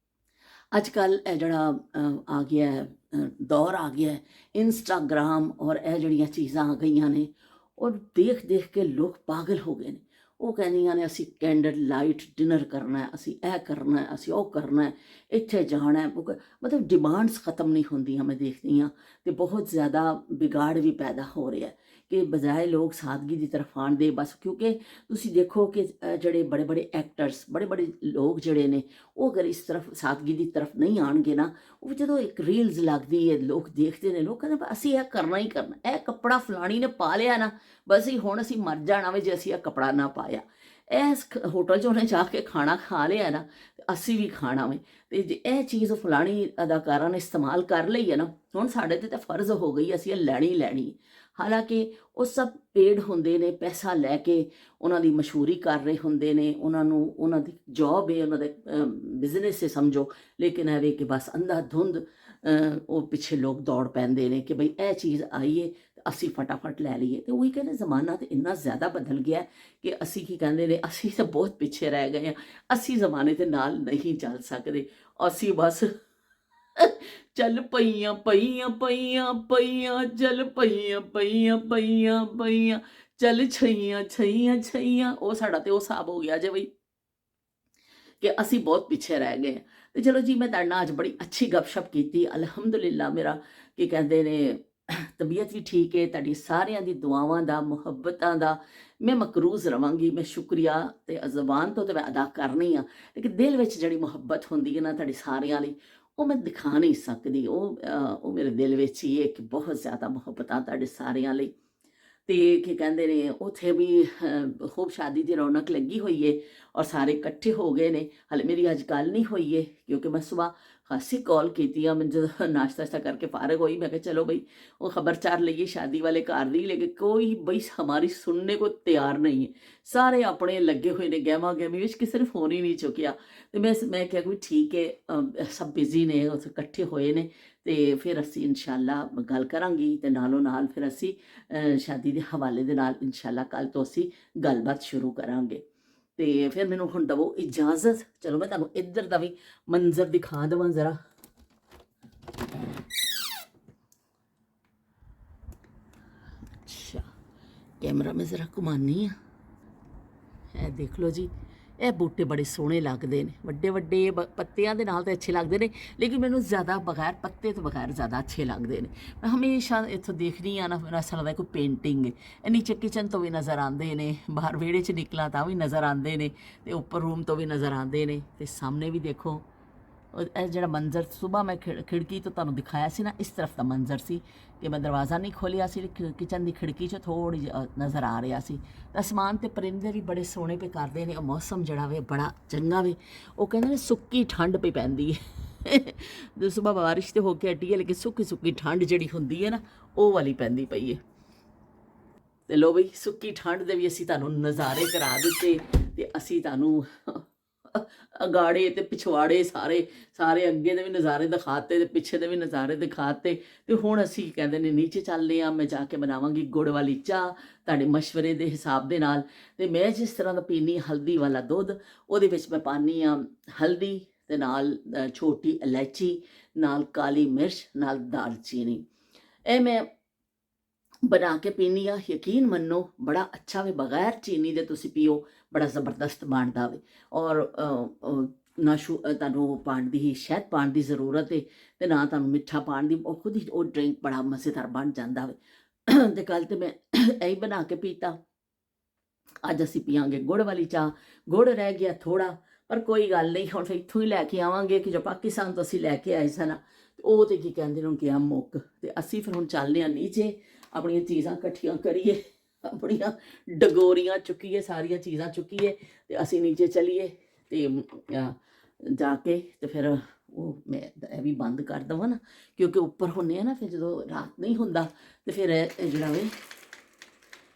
ਅੱਜ ਕੱਲ੍ਹ ਇਹ ਜਿਹੜਾ ਆ ਗਿਆ ਦੌਰ ਆ ਗਿਆ ਇੰਸਟਾਗ੍ਰਾਮ ਔਰ ਇਹ ਜਿਹੜੀਆਂ ਚੀਜ਼ਾਂ ਆ ਗਈਆਂ ਨੇ, ਔਰ ਦੇਖ ਦੇਖ ਕੇ ਲੋਕ ਪਾਗਲ ਹੋ ਗਏ ਨੇ। ਉਹ ਕਹਿੰਦੀਆਂ ਨੇ ਅਸੀਂ ਕੈਂਡਲ ਲਾਈਟ ਡਿਨਰ ਕਰਨਾ, ਅਸੀਂ ਇਹ ਕਰਨਾ, ਅਸੀਂ ਉਹ ਕਰਨਾ, ਇੱਥੇ ਜਾਣਾ। ਮਤਲਬ ਡਿਮਾਂਡਸ ਖ਼ਤਮ ਨਹੀਂ ਹੁੰਦੀਆਂ ਮੈਂ ਦੇਖਦੀ ਹਾਂ, ਅਤੇ ਬਹੁਤ ਜ਼ਿਆਦਾ ਵਿਗਾੜ ਵੀ ਪੈਦਾ ਹੋ ਰਿਹਾ ਕਿ ਬਜਾਏ ਲੋਕ ਸਾਦਗੀ ਦੀ ਤਰਫ ਆਉਣ ਦੇ। ਬਸ ਕਿਉਂਕਿ ਤੁਸੀਂ ਦੇਖੋ ਕਿ ਜਿਹੜੇ ਬੜੇ ਬੜੇ ਐਕਟਰਸ, ਬੜੇ ਬੜੇ ਲੋਕ ਜਿਹੜੇ ਨੇ, ਉਹ ਅਗਰ ਇਸ ਤਰਫ ਸਾਦਗੀ ਦੀ ਤਰਫ ਨਹੀਂ ਆਉਣਗੇ ਨਾ, ਉਹ ਜਦੋਂ ਇੱਕ ਰੀਲਸ ਲੱਗਦੀ ਹੈ, ਲੋਕ ਦੇਖਦੇ ਨੇ, ਲੋਕ ਕਹਿੰਦੇ ਅਸੀਂ ਇਹ ਕਰਨਾ ਹੀ ਕਰਨਾ, ਇਹ ਕੱਪੜਾ ਫਲਾਣੀ ਨੇ ਪਾ ਲਿਆ ਨਾ, ਬਸ ਹੀ ਹੁਣ ਅਸੀਂ ਮਰ ਜਾਣਾ ਵੇ ਜੇ ਅਸੀਂ ਇਹ ਕੱਪੜਾ ਨਾ ਪਾਇਆ। ਇਸ ਹੋਟਲ 'ਚ ਉਹਨੇ ਜਾ ਕੇ ਖਾਣਾ ਖਾ ਲਿਆ ਨਾ, ਅਸੀਂ ਵੀ ਖਾਣਾ ਵੇ। ਅਤੇ ਜੇ ਇਹ ਚੀਜ਼ ਫਲਾਣੀ ਅਦਾਕਾਰਾਂ ਨੇ ਇਸਤੇਮਾਲ ਕਰ ਲਈ ਹੈ ਨਾ, ਹੁਣ ਸਾਡੇ 'ਤੇ ਤਾਂ ਫਰਜ਼ ਹੋ ਗਈ ਅਸੀਂ ਇਹ ਲੈਣੀ ਲੈਣੀ। ਹਾਲਾਂਕਿ ਉਹ ਸਭ ਪੇਡ ਹੁੰਦੇ ਨੇ, ਪੈਸਾ ਲੈ ਕੇ ਉਹਨਾਂ ਦੀ ਮਸ਼ਹੂਰੀ ਕਰ ਰਹੇ ਹੁੰਦੇ ਨੇ, ਉਹਨਾਂ ਨੂੰ ਉਹਨਾਂ ਦੀ ਜੌਬ ਹੈ, ਉਹਨਾਂ ਦਾ ਬਿਜ਼ਨਸ ਹੈ ਸਮਝੋ। ਲੇਕਿਨ ਇਹ ਵੇ ਕਿ ਬਸ ਅੰਧਾ ਧੁੰਦ ਉਹ ਪਿੱਛੇ ਲੋਕ ਦੌੜ ਪੈਂਦੇ ਨੇ ਕਿ ਬਈ ਇਹ ਚੀਜ਼ ਆਈ ਹੈ ਅਸੀਂ ਫਟਾਫਟ ਲੈ ਲਈਏ। ਤੇ ਉਹੀ ਕਹਿੰਦੇ ਜ਼ਮਾਨਾ ਤਾਂ ਇੰਨਾ ਜ਼ਿਆਦਾ ਬਦਲ ਗਿਆ ਕਿ ਅਸੀਂ ਕੀ ਕਹਿੰਦੇ ਨੇ, ਅਸੀਂ ਤਾਂ ਬਹੁਤ ਪਿੱਛੇ ਰਹਿ ਗਏ ਹਾਂ। ਅਸੀਂ ਜ਼ਮਾਨੇ ਦੇ ਨਾਲ ਨਹੀਂ ਚੱਲ ਸਕਦੇ, ਅਸੀਂ ਬਸ ਚੱਲ ਪਈਆਂ ਪਈਆਂ ਪਈਆਂ ਪਈਆਂ, ਚੱਲ ਪਈਆਂ ਪਈਆਂ ਪਈਆਂ ਪਈਆਂ, ਚੱਲ ਛਈਆਂ ਛਈਆਂ ਛਈਆਂ। ਉਹ ਸਾਡਾ ਤੇ ਉਹ ਹਿਸਾਬ ਹੋ ਗਿਆ ਜੇ ਬਈ ਕਿ ਅਸੀਂ ਬਹੁਤ ਪਿੱਛੇ ਰਹਿ ਗਏ। ਤੇ ਚਲੋ ਜੀ, ਮੈਂ ਤੁਹਾਡੇ ਨਾਲ ਅੱਜ ਬੜੀ ਅੱਛੀ ਗੱਪਸ਼ਪ ਕੀਤੀ। ਅਲਹਮਦੁਲਿਲਾ ਮੇਰਾ ਕੀ ਕਹਿੰਦੇ ਨੇ ਤਬੀਅਤ ਵੀ ਠੀਕ ਹੈ। ਤੁਹਾਡੀ ਸਾਰਿਆਂ ਦੀ ਦੁਆਵਾਂ ਦਾ, ਮੁਹੱਬਤਾਂ ਦਾ ਮੈਂ ਮਕਰੂਜ਼ ਰਵਾਂਗੀ। ਮੈਂ ਸ਼ੁਕਰੀਆ ਤੇ ਜ਼ਬਾਨ ਤੋਂ ਤਾਂ ਮੈਂ ਅਦਾ ਕਰਨੀ ਆ, ਲੇਕਿਨ ਦਿਲ ਵਿੱਚ ਜਿਹੜੀ ਮੁਹੱਬਤ ਹੁੰਦੀ ਹੈ ਨਾ ਤੁਹਾਡੀ ਸਾਰਿਆਂ ਲਈ, ਉਹ ਮੈਂ ਦਿਖਾ ਨਹੀਂ ਸਕਦੀ। ਉਹ ਮੇਰੇ ਦਿਲ ਵਿੱਚ ਹੀ ਹੈ ਕਿ ਬਹੁਤ ਜ਼ਿਆਦਾ ਮੁਹੱਬਤਾਂ ਤੁਹਾਡੇ ਸਾਰਿਆਂ ਲਈ। ਤੇ ਕੀ ਕਹਿੰਦੇ ਨੇ ਉੱਥੇ ਵੀ ਖੂਬ ਸ਼ਾਦੀ ਦੀ ਰੌਣਕ ਲੱਗੀ ਹੋਈ ਹੈ ਔਰ ਸਾਰੇ ਇਕੱਠੇ ਹੋ ਗਏ ਨੇ। ਹਾਲੇ ਮੇਰੀ ਅੱਜ ਗੱਲ ਨਹੀਂ ਹੋਈ ਹੈ ਕਿਉਂਕਿ ਮੈਂ ਸੁਬਾਹ ਖਾਸੀ ਕਾਲ ਕੀਤੀ ਆ। ਮੈਂ ਜਦੋਂ ਨਾਸ਼ਤਾ ਕਰਕੇ ਫਾਰਗ ਹੋਈ, मैं कहा चलो भाई वो खबरचार लईए शादी वाले घर दी, लेकिन कोई बई हमारी सुनने को तैयार नहीं है। सारे अपने लगे हुए ने गहमा गहमी विच, किसी ने फोन ही नहीं चुकिया। तो मैं क्या कोई ठीक है, सब बिजी ने, उत्थे इकट्ठे होए ने। तो फिर असी इंशाअल्लाह गल करांगी ते नालों नाल फिर असी शादी के हवाले दे नाल इंशाअल्लाह कल तो असी गलबात शुरू करांगे। तो फिर मैनू हुण दवो इजाजत। चलो मैं तुहानू इधर का भी मंजर दिखा देवां जरा। अच्छा, कैमरा में जरा घुमानी हाँ, है देख लो जी। ਇਹ ਬੂਟੇ ਬੜੇ ਸੋਹਣੇ ਲੱਗਦੇ ਨੇ, ਵੱਡੇ ਵੱਡੇ ਪੱਤਿਆਂ ਦੇ ਨਾਲ ਤਾਂ ਅੱਛੇ ਲੱਗਦੇ ਨੇ, ਲੇਕਿਨ ਮੈਨੂੰ ਜ਼ਿਆਦਾ ਬਗੈਰ ਪੱਤੇ ਤੋਂ ਬਗੈਰ ਜ਼ਿਆਦਾ ਅੱਛੇ ਲੱਗਦੇ ਨੇ। ਮੈਂ ਹਮੇਸ਼ਾ ਇੱਥੋਂ ਦੇਖਦੀ ਆ ਨਾ, ਮੈਨੂੰ ਐਸਾ ਲੱਗਦਾ ਕੋਈ ਪੇਂਟਿੰਗ ਹੈ। ਇਹ ਨੀਚੇ ਕਿਚਨ ਤੋਂ ਵੀ ਨਜ਼ਰ ਆਉਂਦੇ ਨੇ, ਬਾਹਰ ਵਿਹੜੇ 'ਚ ਨਿਕਲਾਂ ਤਾਂ ਵੀ ਨਜ਼ਰ ਆਉਂਦੇ ਨੇ, ਤੇ ਉੱਪਰ ਰੂਮ ਤੋਂ ਵੀ ਨਜ਼ਰ ਆਉਂਦੇ ਨੇ। ਤੇ ਸਾਹਮਣੇ ਵੀ ਦੇਖੋ ਇਹ ਜਿਹੜਾ ਮੰਜ਼ਰ ਸੁਬਾਹ ਮੈਂ ਖਿੜਕੀ ਤੋਂ ਤੁਹਾਨੂੰ ਦਿਖਾਇਆ ਸੀ ਨਾ, ਇਸ ਤਰਫ ਦਾ ਮੰਜ਼ਰ ਸੀ ਕਿ ਮੈਂ ਦਰਵਾਜ਼ਾ ਨਹੀਂ ਖੋਲ੍ਹਿਆ ਸੀ, ਕਿਚਨ ਦੀ ਖਿੜਕੀ 'ਚ ਥੋੜ੍ਹੀ ਜਿਹੀ ਨਜ਼ਰ ਆ ਰਿਹਾ ਸੀ। ਤਾਂ ਅਸਮਾਨ ਤੇ ਪਰਿੰਦੇ ਵੀ ਬੜੇ ਸੋਹਣੇ ਪੇ ਕਰਦੇ ਨੇ। ਉਹ ਮੌਸਮ ਜਿਹੜਾ ਵੇ ਬੜਾ ਚੰਗਾ ਵੇ। ਉਹ ਕਹਿੰਦੇ ਨੇ ਸੁੱਕੀ ਠੰਡ ਪਈ ਪੈਂਦੀ ਹੈ। ਜੋ ਸੁਬਾਹ ਬਾਰਿਸ਼ ਤੇ ਹੋ ਕੇ ਹਟੀ ਹੈ, ਲੇਕਿਨ ਸੁੱਕੀ ਸੁੱਕੀ ਠੰਡ ਜਿਹੜੀ ਹੁੰਦੀ ਹੈ ਨਾ, ਉਹ ਵਾਲੀ ਪੈਂਦੀ ਪਈ ਹੈ। ਤੇ ਲੋ ਬਈ, ਸੁੱਕੀ ਠੰਡ ਦੇ ਵੀ ਅਸੀਂ ਤੁਹਾਨੂੰ ਨਜ਼ਾਰੇ ਕਰਾ ਦਿੱਤੇ, ਤੇ ਅਸੀਂ ਤੁਹਾਨੂੰ ਅਗਾੜੇ ਤੇ ਪਿਛਵਾੜੇ ਸਾਰੇ ਅੱਗੇ ਦੇ ਵੀ ਨਜ਼ਾਰੇ ਦਿਖਾਤੇ, ਤੇ ਪਿੱਛੇ ਦੇ ਵੀ ਨਜ਼ਾਰੇ ਦਿਖਾਤੇ। ਤੇ ਹੁਣ ਅਸੀਂ ਕਹਿੰਦੇ ਨੇ ਨੀਚੇ ਚੱਲਦੇ ਹਾਂ। ਮੈਂ ਜਾ ਕੇ ਬਣਾਵਾਂਗੀ ਗੁੜ ਵਾਲੀ ਚਾਹ ਤੁਹਾਡੇ ਮਸ਼ਵਰੇ ਦੇ ਹਿਸਾਬ ਦੇ ਨਾਲ। ਤੇ ਮੈਂ ਜਿਸ ਤਰ੍ਹਾਂ ਦਾ ਪੀਨੀ ਹਲਦੀ ਵਾਲਾ ਦੁੱਧ, ਉਹਦੇ ਵਿੱਚ ਮੈਂ ਪਾਉਂਦੀ ਹਾਂ ਹਲਦੀ ਤੇ ਨਾਲ ਛੋਟੀ ਇਲਾਇਚੀ, ਨਾਲ ਕਾਲੀ ਮਿਰਚ, ਨਾਲ ਦਾਲਚੀਨੀ। ਇਹ ਮੈਂ ਬਣਾ ਕੇ ਪੀਨੀ ਆ। ਯਕੀਨ ਮੰਨੋ ਬੜਾ ਅੱਛਾ ਵੇ। ਬਗੈਰ ਚੀਨੀ ਦੇ ਤੁਸੀਂ ਪੀਓ, ਬੜਾ ਜ਼ਬਰਦਸਤ ਬਣਦਾ ਵੇ। ਔਰ ਨਾ ਤੁਹਾਨੂੰ ਪਾਣ ਦੀ ਸ਼ਹਿਦ ਪਾਣ ਦੀ ਜ਼ਰੂਰਤ ਹੈ, ਤੇ ਨਾ ਤੁਹਾਨੂੰ ਮਿੱਠਾ ਪਾਣ ਦੀ। ਉਹ ਖੁਦ ਹੀ ਉਹ ਡਰਿੰਕ ਬੜਾ ਮਜ਼ੇਦਾਰ ਬਣ ਜਾਂਦਾ ਵੇ। ਤੇ ਕੱਲ ਤੇ ਮੈਂ ਇਹੀ ਬਣਾ ਕੇ ਪੀਤਾ। ਅੱਜ ਅਸੀਂ ਪੀਵਾਂਗੇ ਗੁੜ ਵਾਲੀ ਚਾਹ। ਗੁੜ ਰਹਿ ਗਿਆ ਥੋੜਾ, ਪਰ ਕੋਈ ਗੱਲ ਨਹੀਂ, ਹੁਣ ਫਿਰ ਇੱਥੋਂ ਹੀ ਲੈ ਕੇ ਆਵਾਂਗੇ ਕਿ ਜੋ ਪਾਕਿਸਤਾਨ ਤੋਂ ਅਸੀਂ ਲੈ ਕੇ ਆਏ ਸਨ, ਉਹ ਤੇ ਕੀ ਕਹਿੰਦੇ ਨੇ ਕਿ ਆ ਮੁੱਕ। ਤੇ ਅਸੀਂ ਫਿਰ ਹੁਣ ਚੱਲਦੇ ਹਾਂ ਨੀਚੇ, ਆਪਣੀਆਂ ਚੀਜ਼ਾਂ ਇਕੱਠੀਆਂ ਕਰੀਏ, ਆਪਣੀਆਂ ਡਗੋਰੀਆਂ ਚੁੱਕੀਏ, ਸਾਰੀਆਂ ਚੀਜ਼ਾਂ ਚੁੱਕੀਏ, ਤੇ ਅਸੀਂ ਨੀਚੇ ਚਲੀਏ। ਤੇ ਜਾ ਕੇ ਤੇ ਫਿਰ ਉਹ ਮੈਂ ਇਹ ਵੀ ਬੰਦ ਕਰ ਦੇਵਾਂ ਨਾ, ਕਿਉਂਕਿ ਉੱਪਰ ਹੁੰਦੇ ਆ ਨਾ, ਫਿਰ ਜਦੋਂ ਰਾਤ ਨਹੀਂ ਹੁੰਦਾ ਤੇ ਫਿਰ ਇਹ ਜਿਹੜਾ ਵੇ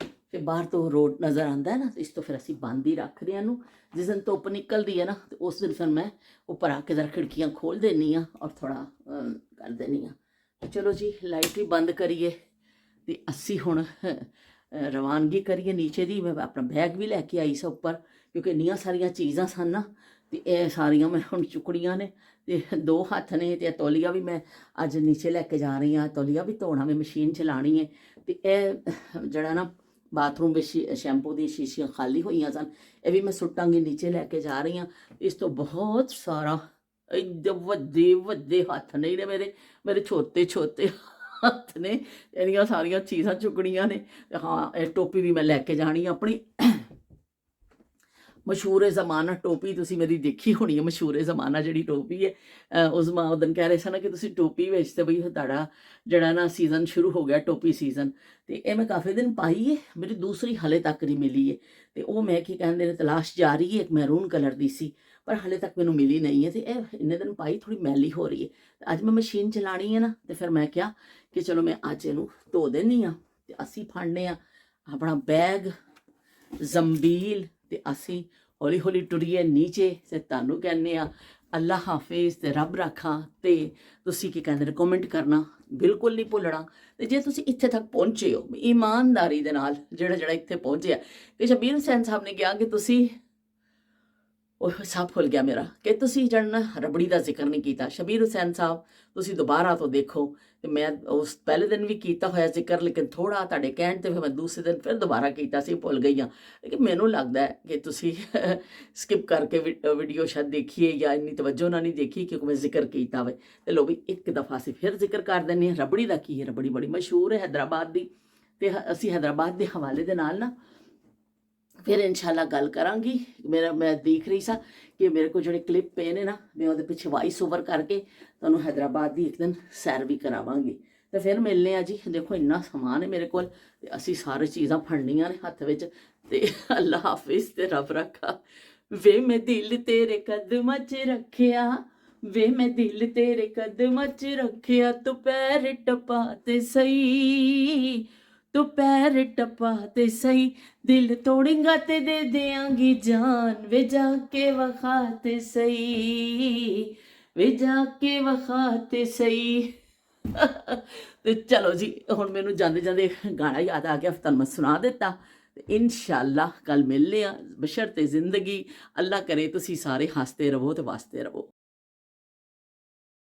ਫਿਰ ਬਾਹਰ ਤੋਂ ਰੋਡ ਨਜ਼ਰ ਆਉਂਦਾ ਹੈ ਨਾ, ਇਸ ਤੋਂ ਫਿਰ ਅਸੀਂ ਬੰਦ ਹੀ ਰੱਖਦੇ ਹਾਂ ਇਹਨੂੰ। ਜਿਸ ਦਿਨ ਧੁੱਪ ਨਿਕਲਦੀ ਹੈ ਨਾ, ਤੇ ਉਸ ਦਿਨ ਫਿਰ ਮੈਂ ਉੱਪਰ ਆ ਕੇ ਜ਼ਰਾ ਖਿੜਕੀਆਂ ਖੋਲ੍ਹ ਦਿੰਦੀ ਹਾਂ ਔਰ ਥੋੜ੍ਹਾ ਕਰ ਦਿੰਦੀ ਹਾਂ। ਚਲੋ ਜੀ, ਲਾਈਟ ਵੀ ਬੰਦ ਕਰੀਏ ਤੇ ਅਸੀਂ ਹੁਣ ਰਵਾਨਗੀ ਕਰੀਏ ਨੀਚੇ ਦੀ। ਮੈਂ ਆਪਣਾ ਬੈਗ ਵੀ ਲੈ ਕੇ ਆਈ ਸਾਂ ਉੱਪਰ, ਕਿਉਂਕਿ ਇੰਨੀਆਂ ਸਾਰੀਆਂ ਚੀਜ਼ਾਂ ਸਨ ਨਾ, ਤੇ ਇਹ ਸਾਰੀਆਂ ਮੈਂ ਹੁਣ ਚੁੱਕਣੀਆਂ ਨੇ। ਤੇ 2 ਹੱਥ ਨੇ, ਤੇ ਤੌਲੀਆ ਵੀ ਮੈਂ ਅੱਜ ਨੀਚੇ ਲੈ ਕੇ ਜਾ ਰਹੀ ਹਾਂ। ਤੌਲੀਆ ਵੀ ਧੋਣਾ ਮੈਂ, ਮਸ਼ੀਨ ਚਲਾਉਣੀ ਹੈ। ਤੇ ਇਹ ਜਿਹੜਾ ਨਾ ਬਾਥਰੂਮ ਵਿੱਚ ਸ਼ੈਂਪੂ ਦੀਆਂ ਸ਼ੀਸ਼ੀਆਂ ਖਾਲੀ ਹੋਈਆਂ ਸਨ, ਇਹ ਵੀ ਮੈਂ ਸੁੱਟਾਂਗੀ, ਨੀਚੇ ਲੈ ਕੇ ਜਾ ਰਹੀ ਹਾਂ। ਇਸ ਤੋਂ ਬਹੁਤ ਸਾਰਾ ਇੱਡੇ ਵੱਡੇ ਵੱਡੇ ਹੱਥ ਨਹੀਂ ਨੇ ਮੇਰੇ ਛੋਟੇ ਛੋਟੇ ਹੱਥ ਨੇ। ਇਹਦੀਆਂ ਸਾਰੀਆਂ ਚੀਜ਼ਾਂ ਚੁੱਕਣੀਆਂ ਨੇ। ਹਾਂ, ਇਹ ਟੋਪੀ ਵੀ ਮੈਂ ਲੈ ਕੇ ਜਾਣੀ ਆਪਣੀ ਮਸ਼ਹੂਰ ਜ਼ਮਾਨਾ ਟੋਪੀ। ਤੁਸੀਂ ਮੇਰੀ ਦੇਖੀ ਹੋਣੀ ਹੈ ਮਸ਼ਹੂਰ ਜ਼ਮਾਨਾ ਜਿਹੜੀ ਟੋਪੀ ਹੈ। ਉਸ ਮਾਂ ਉਦਨ ਕਹਿ ਰਹੇ ਸਨ ਕਿ ਤੁਸੀਂ ਟੋਪੀ ਵਿੱਚ ਤੇ ਬਈ ਤੁਹਾਡਾ ਜਿਹੜਾ ਨਾ ਸੀਜ਼ਨ ਸ਼ੁਰੂ ਹੋ ਗਿਆ, ਟੋਪੀ ਸੀਜ਼ਨ। ਤੇ ਇਹ ਮੈਂ ਕਾਫੀ ਦਿਨ ਪਾਈ ਹੈ, ਮੇਰੀ ਦੂਸਰੀ ਹਲੇ ਤੱਕ ਨਹੀਂ ਮਿਲੀ ਹੈ। ਤੇ ਉਹ ਮੈਂ ਕੀ ਕਹਿੰਦੇ ਨੇ ਤਲਾਸ਼ ਜਾਰੀ ਹੈ। ਇੱਕ ਮੈਰੂਨ ਕਲਰ ਦੀ ਸੀ, ਪਰ ਹਲੇ ਤੱਕ ਮੈਨੂੰ ਮਿਲੀ ਨਹੀਂ ਹੈ। ਤੇ ਇਹ ਇੰਨੇ ਦਿਨ ਪਾਈ ਥੋੜੀ ਮੈਲੀ ਹੋ ਰਹੀ ਹੈ। ਅੱਜ ਮੈਂ ਮਸ਼ੀਨ ਚਲਾਣੀ ਹੈ ਨਾ, ਤੇ ਫਿਰ ਮੈਂ ਕਿਹਾ ਕਿ ਚਲੋ ਮੈਂ ਅੱਜ ਇਹਨੂੰ ਧੋ ਦਿੰਦੀ ਹਾਂ। ਤੇ ਅਸੀਂ ਫੜਨੇ ਆ ਆਪਣਾ ਬੈਗ ਜ਼ੰਬੀਲ ਤੇ ਅਸੀਂ ਹੌਲੀ ਹੌਲੀ ਟੁਰੀਏ ਨੀਚੇ ਤੇ ਤੁਹਾਨੂੰ ਕਹਿੰਦੇ ਆ ਅੱਲਾ ਹਾਫਿਜ਼ ਤੇ ਰੱਬ ਰਾਖਾ। ਤੇ ਤੁਸੀਂ ਕੀ ਕਹਿੰਦੇ ਨੇ ਕਮੈਂਟ ਕਰਨਾ ਬਿਲਕੁਲ ਨਹੀਂ ਭੁੱਲਣਾ। ਤੇ ਜੇ ਤੁਸੀਂ ਇੱਥੇ ਤੱਕ ਪਹੁੰਚੇ ਹੋ ਇਮਾਨਦਾਰੀ ਦੇ ਨਾਲ, ਜਿਹੜਾ ਇੱਥੇ ਪਹੁੰਚਿਆ ਕਿ ਸ਼ਬੀਰ ਹੁਸੈਨ ਸਾਹਿਬ ਨੇ ਕਿਹਾ ਕਿ ਤੁਸੀਂ ਉਹ ਸਭ ਭੁੱਲ ਗਿਆ ਮੇਰਾ ਕਿ ਤੁਸੀਂ ਜਣ ਰਬੜੀ ਦਾ ਜ਼ਿਕਰ ਨਹੀਂ ਕੀਤਾ। ਸ਼ਬੀਰ ਹੁਸੈਨ ਸਾਹਿਬ ਤੁਸੀਂ ਦੁਬਾਰਾ ਤੋਂ ਦੇਖੋ, ਤੇ ਮੈਂ ਉਸ ਪਹਿਲੇ ਦਿਨ ਵੀ ਕੀਤਾ ਹੋਇਆ ਜ਼ਿਕਰ, ਲੇਕਿਨ ਥੋੜਾ ਤੁਹਾਡੇ ਕਹਿਣ ਤੇ ਫਿਰ ਮੈਂ ਦੂਸਰੇ ਦਿਨ ਫਿਰ ਦੁਬਾਰਾ ਕੀਤਾ ਸੀ, ਭੁੱਲ ਗਈ ਹਾਂ। ਲੇਕਿਨ ਮੈਨੂੰ ਲੱਗਦਾ ਹੈ ਕਿ ਤੁਸੀਂ ਸਕਿਪ ਕਰਕੇ ਵੀਡੀਓ ਸ਼ਾਇਦ ਦੇਖੀਏ ਜਾਂ ਇੰਨੀ ਤਵੱਜੋ ਨਾਲ ਨਹੀਂ ਦੇਖੀ, ਕਿਉਂਕਿ ਮੈਂ ਜ਼ਿਕਰ ਕੀਤਾ ਹੋਵੇ। ਤੇ ਲੋ ਵੀ ਇੱਕ ਦਫਾ ਅਸੀਂ ਫਿਰ ਜ਼ਿਕਰ ਕਰ ਦਿੰਦੇ ਹਾਂ। ਰਬੜੀ ਦਾ ਕੀ ਹੈ, ਰਬੜੀ ਬੜੀ ਮਸ਼ਹੂਰ ਹੈ ਹੈਦਰਾਬਾਦ ਦੀ, ਤੇ ਅਸੀਂ ਹੈਦਰਾਬਾਦ ਦੇ ਹਵਾਲੇ ਦੇ ਨਾਲ ਨਾ ਫਿਰ ਇਨਸ਼ਾਅੱਲਾ ਗੱਲ ਕਰਾਂਗੀ। ਮੈਂ ਦੇਖ ਰਹੀ ਸਾਂ ਕਿ ਮੇਰੇ ਕੋਲ ਜਿਹੜੇ ਕਲਿੱਪ ਪਏ ਨੇ ਨਾ, ਮੈਂ ਉਹਦੇ ਪਿੱਛੇ ਵਾਇਸ ਓਵਰ ਕਰਕੇ ਤੁਹਾਨੂੰ ਹੈਦਰਾਬਾਦ ਦੀ ਇੱਕ ਦਿਨ ਸੈਰ ਵੀ ਕਰਾਵਾਂਗੀ। ਤੇ ਫਿਰ ਮਿਲਨੇ ਆ ਜੀ। ਦੇਖੋ ਇੰਨਾ ਸਮਾਨ ਹੈ ਮੇਰੇ ਕੋਲ, ਤੇ ਅਸੀਂ ਸਾਰੇ ਚੀਜ਼ਾਂ ਫੜਨੀਆਂ ਨੇ ਹੱਥ ਵਿੱਚ। ਤੇ ਅੱਲਾ ਹਾਫਿਜ਼ ਤੇ ਰੱਬ ਰੱਖਾ। ਵੇ ਮੈਂ ਦਿਲ ਤੇਰੇ ਕਦਮਾਂ 'ਚ ਰੱਖਿਆ, ਵੇ ਮੈਂ ਦਿਲ ਤੇਰੇ ਕਦਮਾਂ 'ਚ ਰੱਖਿਆ, ਤੂੰ ਪੈਰ ਟਪਾ ਤੇ ਸਹੀ, ਤੂੰ ਪੈਰ ਟਪਾ ਤੇ ਸਹੀ, ਦਿਲ ਤੋੜੇਂਗਾ ਤੇ ਦੇ ਦਿਆਂਗੀ ਜਾਨ, ਵੇ ਜਾ ਕੇ ਵਖਾ ਤੇ ਸਹੀ, ਵੇ ਜਾ ਕੇ ਵਖਾ ਤੇ ਸਹੀ। ਤੇ ਚਲੋ ਜੀ, ਹੁਣ ਮੈਨੂੰ ਜਾਂਦੇ ਜਾਂਦੇ ਗਾਣਾ ਯਾਦ ਆ ਗਿਆ, ਤੁਹਾਨੂੰ ਮੈਂ ਸੁਣਾ ਦਿੱਤਾ। ਤੇ ਇਨਸ਼ਾਅੱਲਾ ਕੱਲ ਮਿਲਨੇ ਆ, ਬਸ਼ਰਤੇ ਜ਼ਿੰਦਗੀ। ਅੱਲਾ ਕਰੇ ਤੁਸੀਂ ਸਾਰੇ ਹੱਸਦੇ ਰਹੋ ਤੇ ਵਸਦੇ ਰਹੋ।